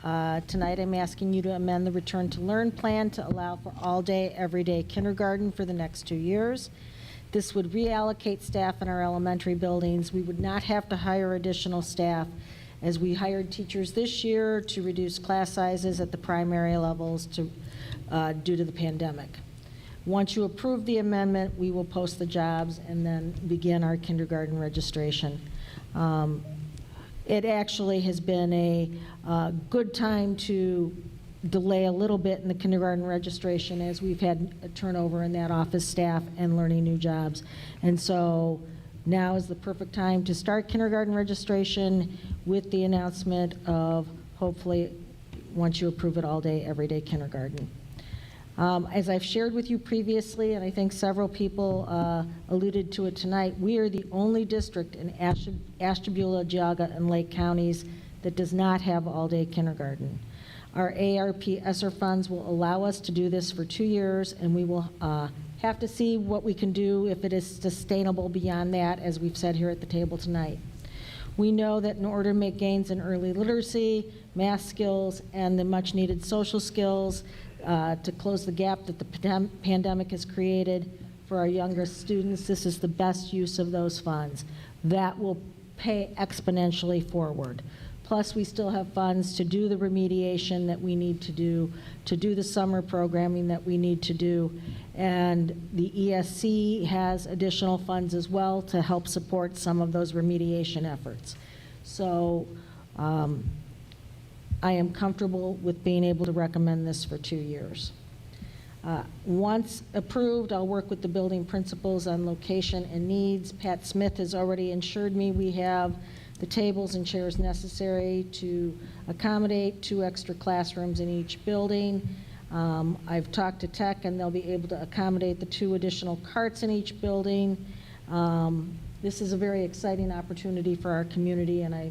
tonight I'm asking you to amend the Return to Learn plan to allow for all-day, everyday kindergarten for the next 2 years. This would reallocate staff in our elementary buildings. We would not have to hire additional staff, as we hired teachers this year to reduce class sizes at the primary levels due to the pandemic. Once you approve the amendment, we will post the jobs and then begin our kindergarten registration. It actually has been a good time to delay a little bit in the kindergarten registration, as we've had a turnover in that office staff and learning new jobs. And so now is the perfect time to start kindergarten registration with the announcement of, hopefully, once you approve it, all day, everyday kindergarten. As I've shared with you previously, and I think several people alluded to it tonight, we are the only district in Ashtabula, Geauga, and Lake counties that does not have all-day kindergarten. Our ARP Esser funds will allow us to do this for 2 years, and we will have to see what we can do, if it is sustainable beyond that, as we've said here at the table tonight. We know that in order to make gains in early literacy, math skills, and the much-needed social skills, to close the gap that the pandemic has created for our youngest students, this is the best use of those funds. That will pay exponentially forward. Plus, we still have funds to do the remediation that we need to do the summer programming that we need to do, and the ESC has additional funds as well to help support some of those remediation efforts. So I am comfortable with being able to recommend this for 2 years. Once approved, I'll work with the building principals on location and needs. Pat Smith has already assured me we have the tables and chairs necessary to accommodate 2 extra classrooms in each building. I've talked to Tech, and they'll be able to accommodate the 2 additional carts in each building. This is a very exciting opportunity for our community, and I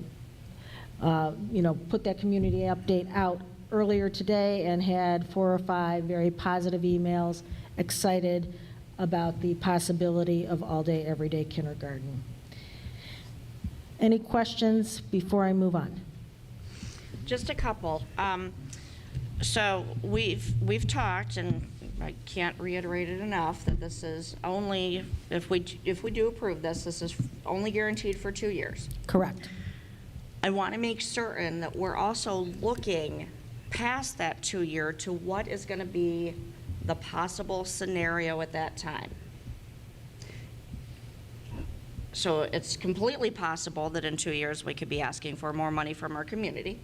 put that community update out earlier today and had 4 or 5 very positive emails, excited about the possibility of all-day, everyday kindergarten. Any questions before I move on? Just a couple. So we've talked, and I can't reiterate it enough, that this is only, if we do approve this, this is only guaranteed for 2 years. Correct. I want to make certain that we're also looking past that 2-year to what is going to be the possible scenario at that time. So it's completely possible that in 2 years we could be asking for more money from our community.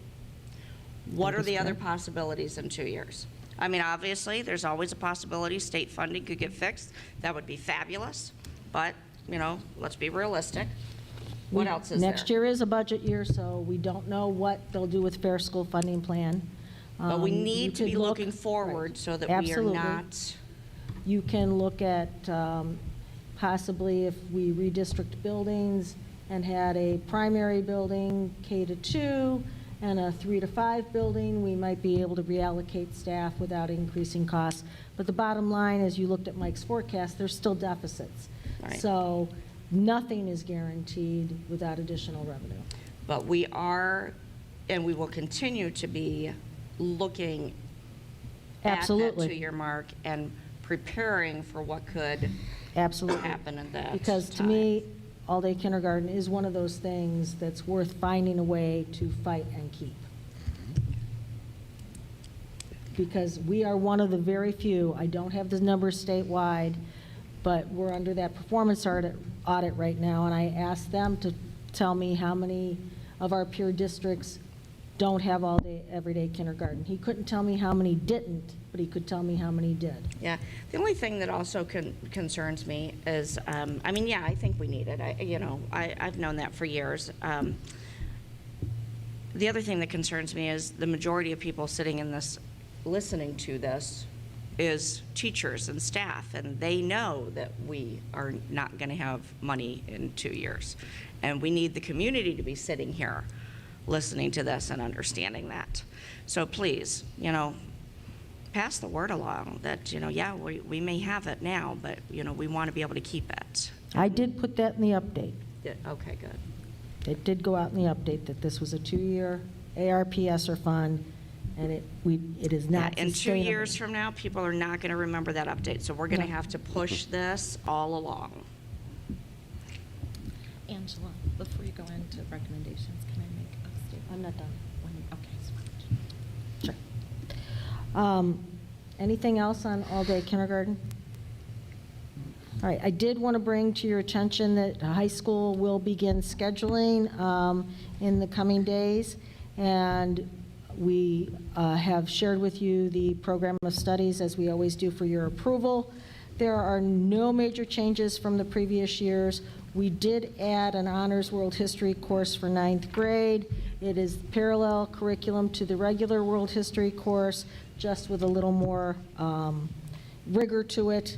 What are the other possibilities in 2 years? I mean, obviously, there's always a possibility state funding could get fixed. That would be fabulous. But, you know, let's be realistic. What else is there? Next year is a budget year, so we don't know what they'll do with Fair School Funding Plan. But we You need to could be look- looking forward right. so that Absolutely. we are not. You can look at possibly if we redistrict buildings and had a primary building, K to 2, and a 3 to 5 building, we might be able to reallocate staff without increasing costs. But the bottom line, as you looked at Mike's forecast, there's still deficits. Right. So nothing is guaranteed without additional revenue. But we are, and we will continue to be looking Absolutely. at that 2-year mark and preparing for what could Absolutely. happen at that Because to time. me, all-day kindergarten is one of those things that's worth finding a way to fight and keep. Because we are one of the very few, I don't have the numbers statewide, but we're under that performance audit right now, and I asked them to tell me how many of our peer districts don't have all-day, everyday kindergarten. He couldn't tell me how many didn't, but he could tell me how many did. Yeah, the only thing that also concerns me is, I mean, yeah, I think we need it. I've known that for years. The other thing that concerns me is the majority of people sitting in this, listening to this, is teachers and staff, and they know that we are not going to have money in 2 years. And we need the community to be sitting here listening to this and understanding that. So please, pass the word along that, yeah, we may have it now, but, we want to be able to keep it. I did put that in the update. Yeah, okay, good. It did go out in the update that this was a 2-year ARP Esser fund, and it is not In 2 sustainable. years from now, people are not going to remember that update, so we're going to No. have to push this all along. Angela, before you go into recommendations, can I make a statement? I'm not done. Okay. Sure. Anything else on all-day kindergarten? All right, I did want to bring to your attention that high school will begin scheduling in the coming days, and we have shared with you the program of studies, as we always do, for your approval. There are no major changes from the previous years. We did add an Honors World History course for 9th grade. It is parallel curriculum to the regular World History course, just with a little more rigor to it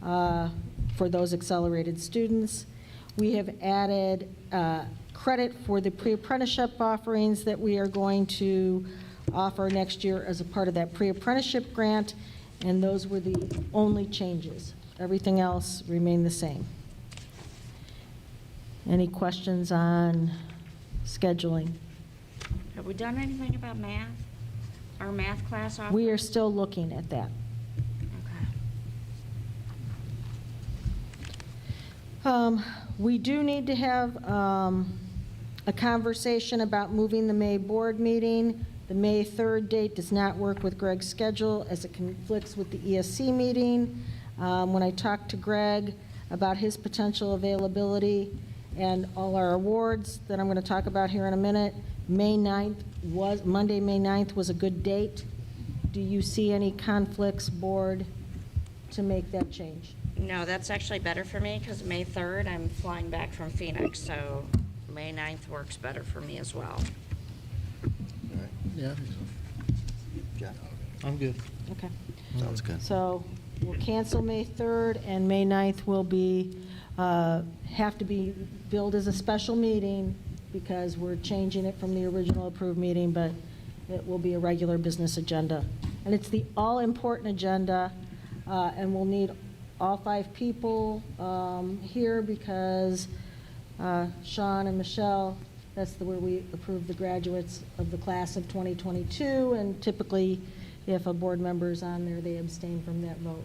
for those accelerated students. We have added credit for the pre-apprenticeship offerings that we are going to offer next year as a part of that pre-apprenticeship grant, and those were the only changes. Everything else remained the same. Any questions on scheduling? Have we done anything about math? Our math class offer? We are still looking at that. We do need to have a conversation about moving the May board meeting. The May 3rd date does not work with Greg's schedule as it conflicts with the ESC meeting. When I talked to Greg about his potential availability and all our awards that I'm going to talk about here in a minute, Monday, May 9th was a good date. Do you see any conflicts, board, to make that change? No, that's actually better for me because May 3rd, I'm flying back from Phoenix, so May 9th works better for me as well. Yeah, I think so. Yeah. I'm good. Okay. Sounds good. So we'll cancel May 3rd, and May 9th will be, have to be billed as a special meeting because we're changing it from the original approved meeting, but it will be a regular business agenda. And it's the all-important agenda, and we'll need all 5 people here because Sean and Michelle, that's where we approve the graduates of the class of 2022, and typically, if a board member is on there, they abstain from that vote.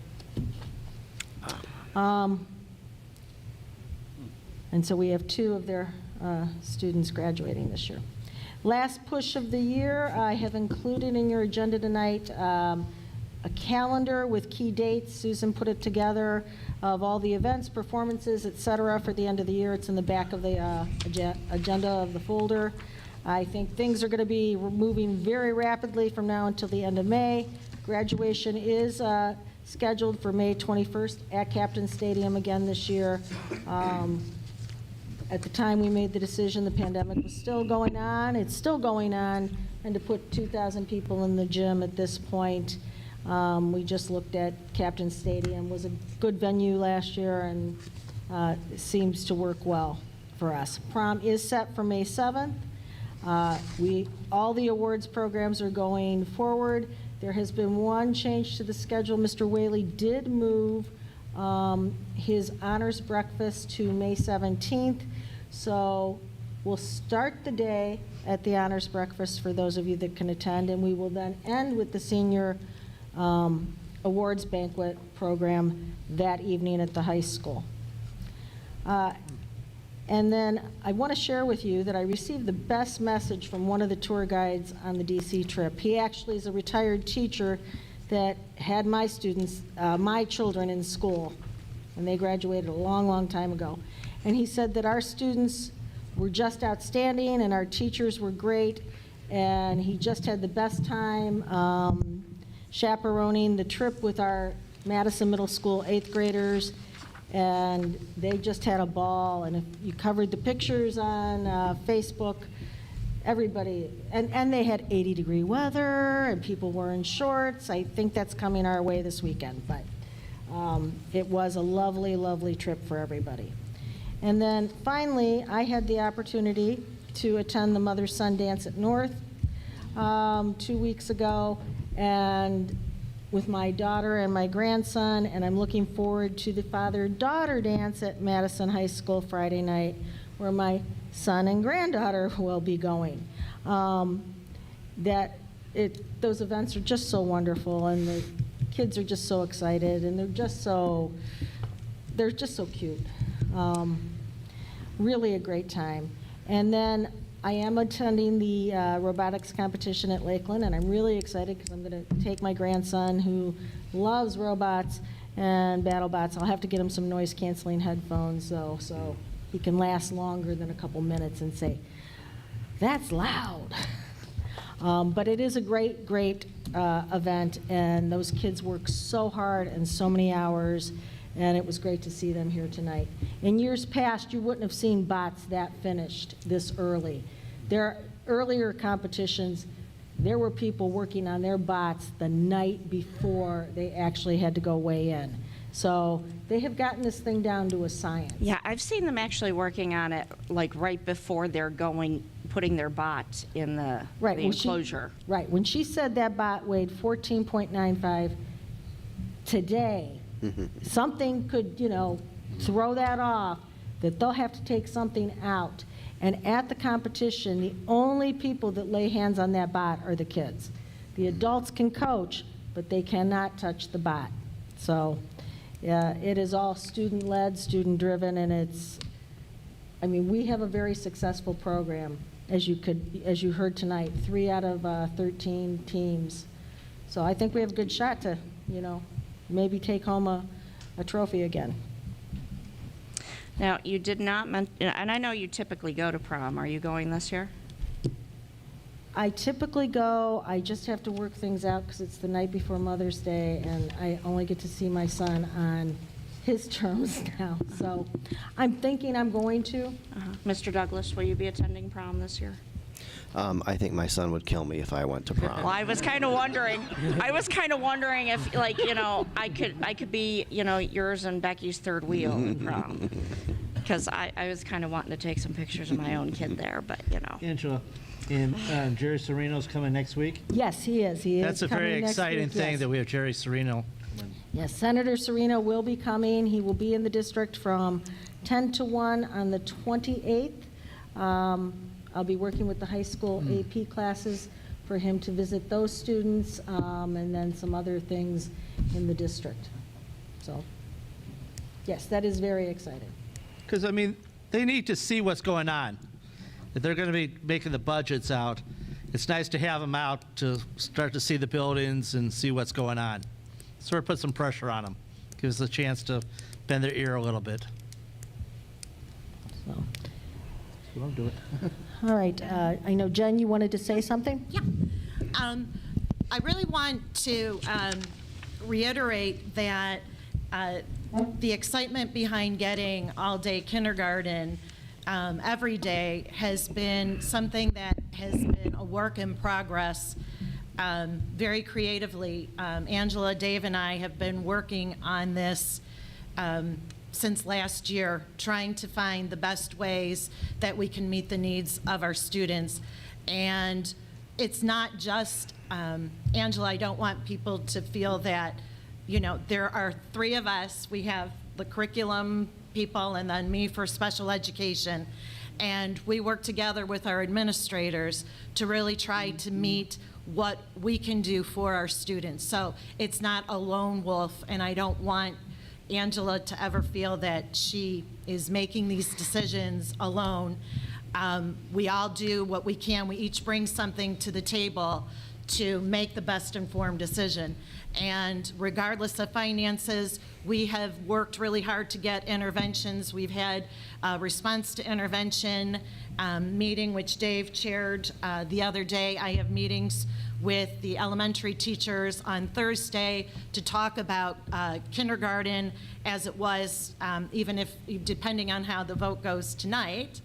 And so we have 2 of their students graduating this year. Last push of the year, I have included in your agenda tonight a calendar with key dates. Susan put it together of all the events, performances, et cetera, for the end of the year. It's in the back of the agenda of the folder. I think things are going to be moving very rapidly from now until the end of May. Graduation is scheduled for May 21st at Captain Stadium again this year. At the time we made the decision, the pandemic was still going on. It's still going on, and to put 2,000 people in the gym at this point, we just looked at Captain Stadium. Was a good venue last year, and it seems to work well for us. Prom is set for May 7th. All the awards programs are going forward. There has been one change to the schedule. Mr. Whaley did move his honors breakfast to May 17th. So we'll start the day at the honors breakfast for those of you that can attend, and we will then end with the senior awards banquet program that evening at the high school. And then I want to share with you that I received the best message from one of the tour guides on the DC trip. He actually is a retired teacher that had my students, my children in school, and they graduated a long, long time ago. And he said that our students were just outstanding and our teachers were great, and he just had the best time chaperoning the trip with our Madison Middle School 8th graders, and they just had a ball. And if you covered the pictures on Facebook, everybody, and they had 80-degree weather, and people were in shorts. I think that's coming our way this weekend, but it was a lovely, lovely trip for everybody. And then finally, I had the opportunity to attend the Mother-Son Dance at North 2 weeks ago, and with my daughter and my grandson, and I'm looking forward to the father-daughter dance at Madison High School Friday night, where my son and granddaughter will be going. Those events are just so wonderful, and the kids are just so excited, and they're just so cute. Really a great time. And then I am attending the robotics competition at Lakeland, and I'm really excited because I'm going to take my grandson who loves robots and BattleBots. I'll have to get him some noise-canceling headphones, though, so he can last longer than a couple minutes and say, "That's loud." But it is a great, great event, and those kids work so hard and so many hours, and it was great to see them here tonight. In years past, you wouldn't have seen bots that finished this early. There earlier competitions, there were people working on their bots the night before they actually had to go weigh in. So they have gotten this thing down to a science. Yeah, I've seen them actually working on it like right before they're putting their bot in the enclosure. Right. When she said that bot weighed 14.95 today, something could, throw that off, that they'll have to take something out. And at the competition, the only people that lay hands on that bot are the kids. The adults can coach, but they cannot touch the bot. So it is all student-led, student-driven, and we have a very successful program, as you heard tonight, 3 out of 13 teams. So I think we have a good shot to, maybe take home a trophy again. Now, you did not mention, and I know you typically go to prom. Are you going this year? I typically go. I just have to work things out because it's the night before Mother's Day, and I only get to see my son on his terms now. So I'm thinking I'm going to. Mr. Douglas, will you be attending prom this year? I think my son would kill me if I went to prom. Well, I was kind of wondering. If, I could be, yours and Becky's third wheel in prom. Because I was kind of wanting to take some pictures of my own kid there, but, Angela, and Jerry Serino's coming next week? Yes, he is. That's a very exciting thing that we have Jerry Serino. Yes, Senator Serino will be coming. He will be in the district from 10 to 1 on the 28th. I'll be working with the high school AP classes for him to visit those students, and then some other things in the district. So, yes, that is very exciting. Because, they need to see what's going on. if they're going to be making the budgets out, it's nice to have them out to start to see the buildings and see what's going on. Sort of put some pressure on them, gives us a chance to bend their ear a little bit. So, We'll do it. all right, I know, Jen, you wanted to say something? Yeah. I really want to reiterate that the excitement behind getting all-day kindergarten every day has been something that has been a work in progress very creatively. Angela, Dave, and I have been working on this since last year, trying to find the best ways that we can meet the needs of our students. And it's not just, Angela, I don't want people to feel that, you know, there are three of us. We have the curriculum people and then me for special education. And we work together with our administrators to really try to meet what we can do for our students. So it's not a lone wolf, and I don't want Angela to ever feel that she is making these decisions alone. We all do what we can. We each bring something to the table to make the best informed decision. And regardless of finances, we have worked really hard to get interventions. We've had a response to intervention meeting, which Dave chaired the other day. I have meetings with the elementary teachers on Thursday to talk about kindergarten as it was, even if, depending on how the vote goes tonight,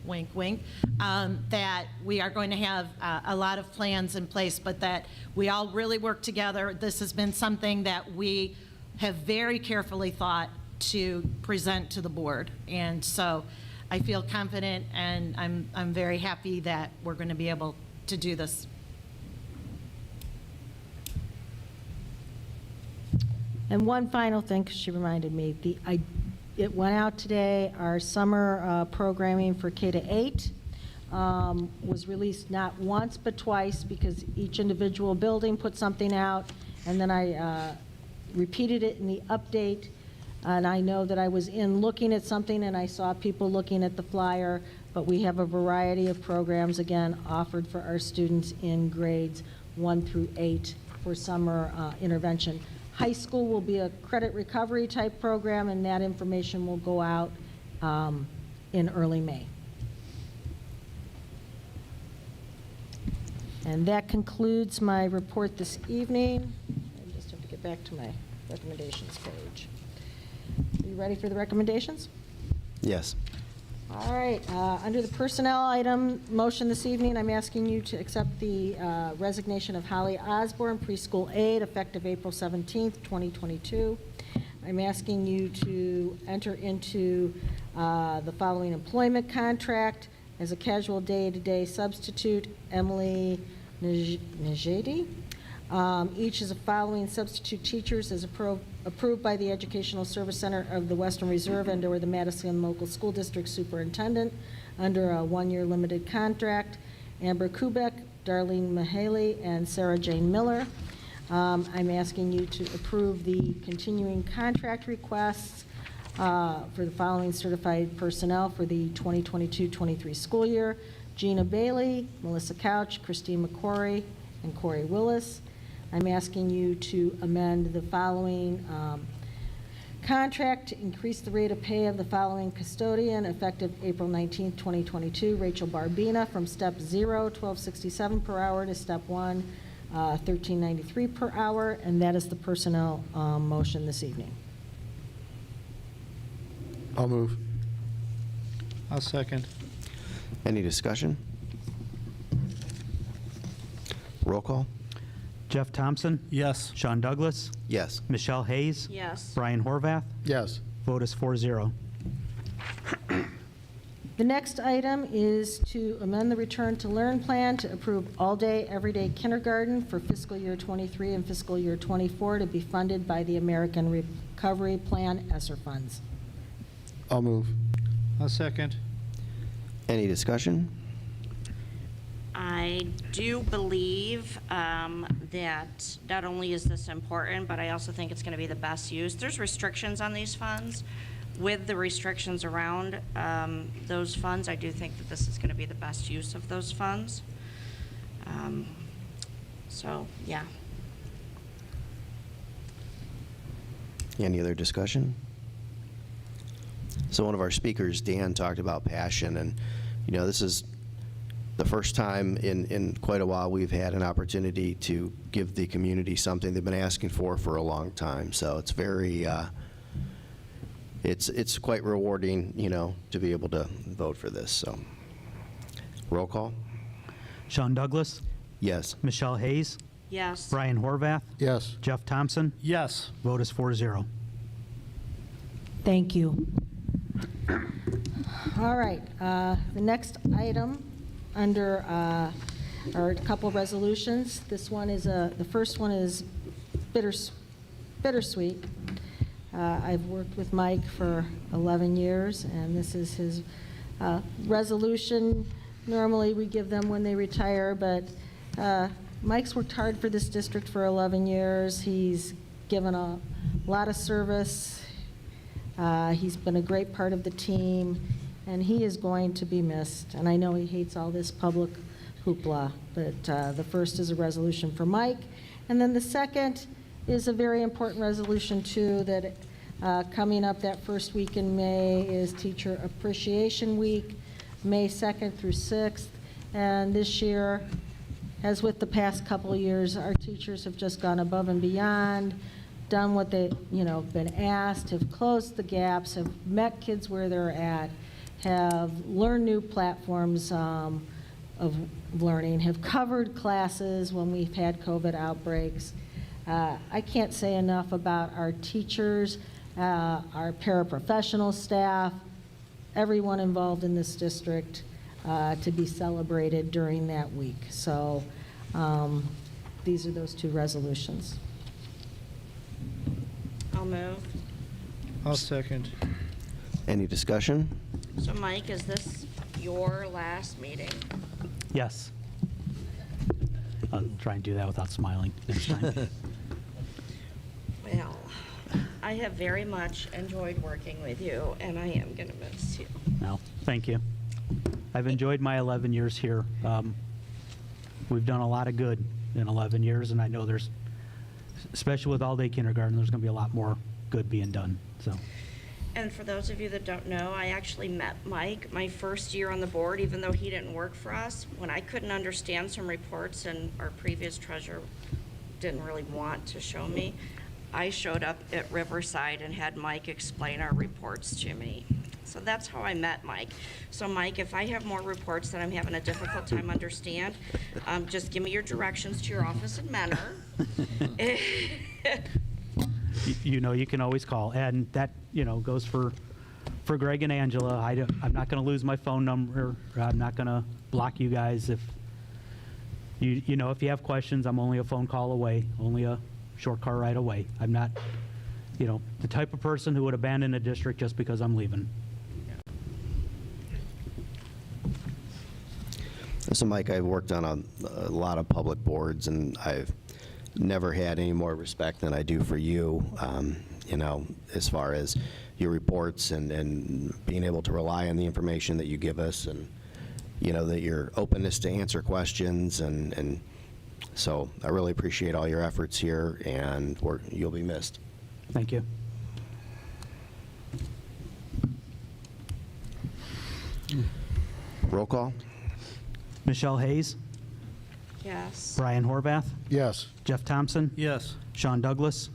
wink, wink, that we are going to have a lot of plans in place, but that we all really work together. This has been something that we have very carefully thought to present to the board. And so I feel confident, and I'm very happy that we're going to be able to do this. And one final thing, because she reminded me, it went out today, our summer programming for K-8 was released not once but twice, because each individual building put something out, and then I repeated it in the update. And I know that I was in looking at something and I saw people looking at the flyer, but we have a variety of programs, again, offered for our students in grades 1 through 8 for summer intervention. High school will be a credit recovery type program, and that information will go out in early May. And that concludes my report this evening. I just have to get back to my recommendations page. Are you ready for the recommendations? Yes. All right, under the personnel item motion this evening, I'm asking you to accept the resignation of Holly Osborne, preschool aide, effective April 17th, 2022. I'm asking you to enter into the following employment contract as a casual day-to-day substitute, Emily Najedi. Each is the following substitute teachers as approved by the Educational Service Center of the Western Reserve and/or the Madison Local School District Superintendent under a one-year limited contract: Amber Kubek, Darlene Mahaley, and Sarah Jane Miller. I'm asking you to approve the continuing contract requests for the following certified personnel for the 2022-23 school year: Gina Bailey, Melissa Couch, Christine McCory, and Corey Willis. I'm asking you to amend the following contract to increase the rate of pay of the following custodian effective April 19th, 2022. Rachel Barbina, from step 0, $12.67 per hour, to step 1, $13.93 per hour. And that is the personnel motion this evening. I'll move. I'll second. Any discussion? Roll call? Jeff Thompson? Yes. Sean Douglas? Yes. Michelle Hayes? Yes. Brian Horvath? Yes. Vote is 4-0. The next item is to amend the Return to Learn plan to approve all-day, everyday kindergarten for fiscal year 23 and fiscal year 24 to be funded by the American Recovery Plan Esser funds. I'll move. I'll second. Any discussion? I do believe that not only is this important, but I also think it's going to be the best use. There's restrictions on these funds, with the restrictions around those funds, I do think that this is going to be the best use of those funds. So, yeah. Any other discussion? So one of our speakers, Dan, talked about passion, and this is the first time in quite a while we've had an opportunity to give the community something they've been asking for a long time. So it's very, it's quite rewarding, to be able to vote for this. So, roll call. Sean Douglas, Yes. Michelle Hayes, Yes. Brian Horvath, Yes. Jeff Thompson. Yes. Vote is 4-0. Thank you. All right, the next item under are a couple of resolutions. This one is, the first one is bittersweet. I've worked with Mike for 11 years, and this is his resolution. Normally, we give them when they retire, but Mike's worked hard for this district for 11 years. He's given a lot of service. He's been a great part of the team, and he is going to be missed. And I know he hates all this public hoopla, but the first is a resolution for Mike. And then the second is a very important resolution, too, that coming up that first week in May is Teacher Appreciation Week, May 2nd through 6th. And this year, as with the past couple of years, our teachers have just gone above and beyond, done what they, been asked, have closed the gaps, have met kids where they're at, have learned new platforms of learning, have covered classes when we've had COVID outbreaks. I can't say enough about our teachers, our paraprofessional staff, everyone involved in this district to be celebrated during that week. So these are those two resolutions. I'll move. I'll second. Any discussion? So, Mike, is this your last meeting? Yes. I'll try and do that without smiling next time. Well, I have very much enjoyed working with you, and I am going to miss you. No, thank you. I've enjoyed my 11 years here. We've done a lot of good in 11 years, and I know there's, especially with all-day kindergarten, there's going to be a lot more good being done. So. And for those of you that don't know, I actually met Mike my first year on the board, even though he didn't work for us. When I couldn't understand some reports and our previous treasurer didn't really want to show me, I showed up at Riverside and had Mike explain our reports to me. So that's how I met Mike. So Mike, if I have more reports that I'm having a difficult time understand, just give me your directions to your office in Menor. You can always call, and that goes for Greg and Angela. I'm not going to lose my phone number. I'm not going to block you guys. If if you have questions, I'm only a phone call away, only a short car ride away. I'm not the type of person who would abandon a district just because I'm leaving. So, Mike, I've worked on a lot of public boards, and I've never had any more respect than I do for you, as far as your reports and being able to rely on the information that you give us, and, that your openness to answer questions. And so I really appreciate all your efforts here, and you'll be missed. Thank you. Roll call. Michelle Hayes, Yes. Brian Horvath, Yes. Jeff Thompson, Yes. Sean Douglas.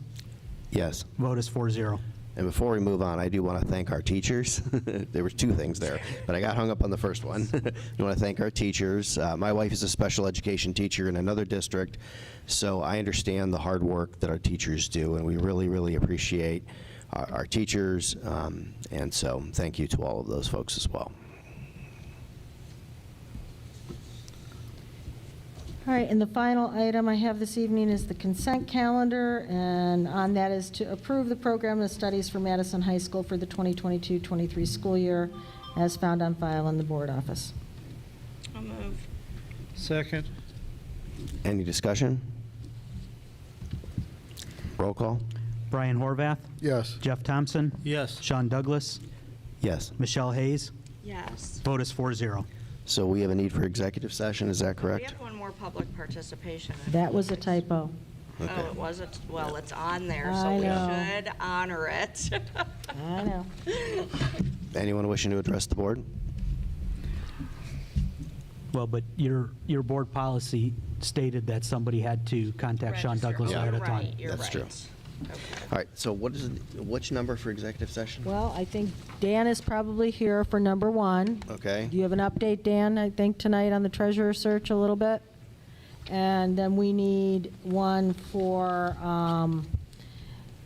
Yes. Vote is 4-0. And before we move on, I do want to thank our teachers. There were two things there, but I got hung up on the first one. I want to thank our teachers. My wife is a special education teacher in another district, so I understand the hard work that our teachers do, and we really, really appreciate our teachers, and so thank you to all of those folks as well. All right, and the final item I have this evening is the consent calendar, and on that is to approve the program of studies for Madison High School for the 2022-23 school year as found on file in the board office. I'll move. Second. Any discussion? Roll call. Brian Horvath, Yes. Jeff Thompson, Yes. Sean Douglas, Yes. Michelle Hayes. Yes. Vote is 4-0. So we have a need for executive session, is that We correct? have one more public participation. That was a typo. Okay. Oh, it wasn't? Well, it's on there, so I we know. should honor it. I know. Anyone wishing to address the board? Well, but your board policy stated that somebody had to contact Sean Douglas ahead of time. That's true. All right, so which number for executive session? Well, I think Dan is probably here for number 1. Okay. Do you have an update, Dan, I think tonight on the treasurer search a little bit? And then we need one for,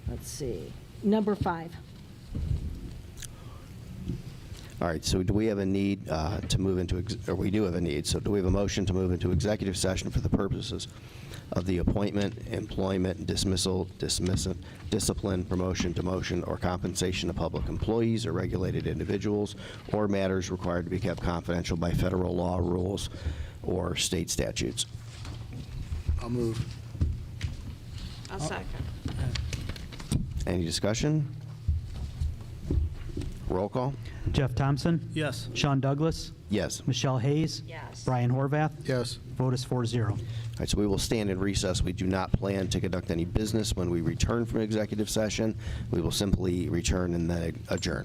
let's see, number 5. All right, so do we have a need to move into, or we do have a need, so do we have a motion to move into executive session for the purposes of the appointment, employment, dismissal, discipline, promotion, demotion, or compensation of public employees or regulated individuals, or matters required to be kept confidential by federal law, rules, or state statutes? I'll move. I'll second. Any discussion? Roll call? Jeff Thompson? Yes. Sean Douglas? Yes. Michelle Hayes? Yes. Brian Horvath? Yes. Vote is 4-0. All right, so we will stand in recess. We do not plan to conduct any business when we return from executive session. We will simply return and then adjourn.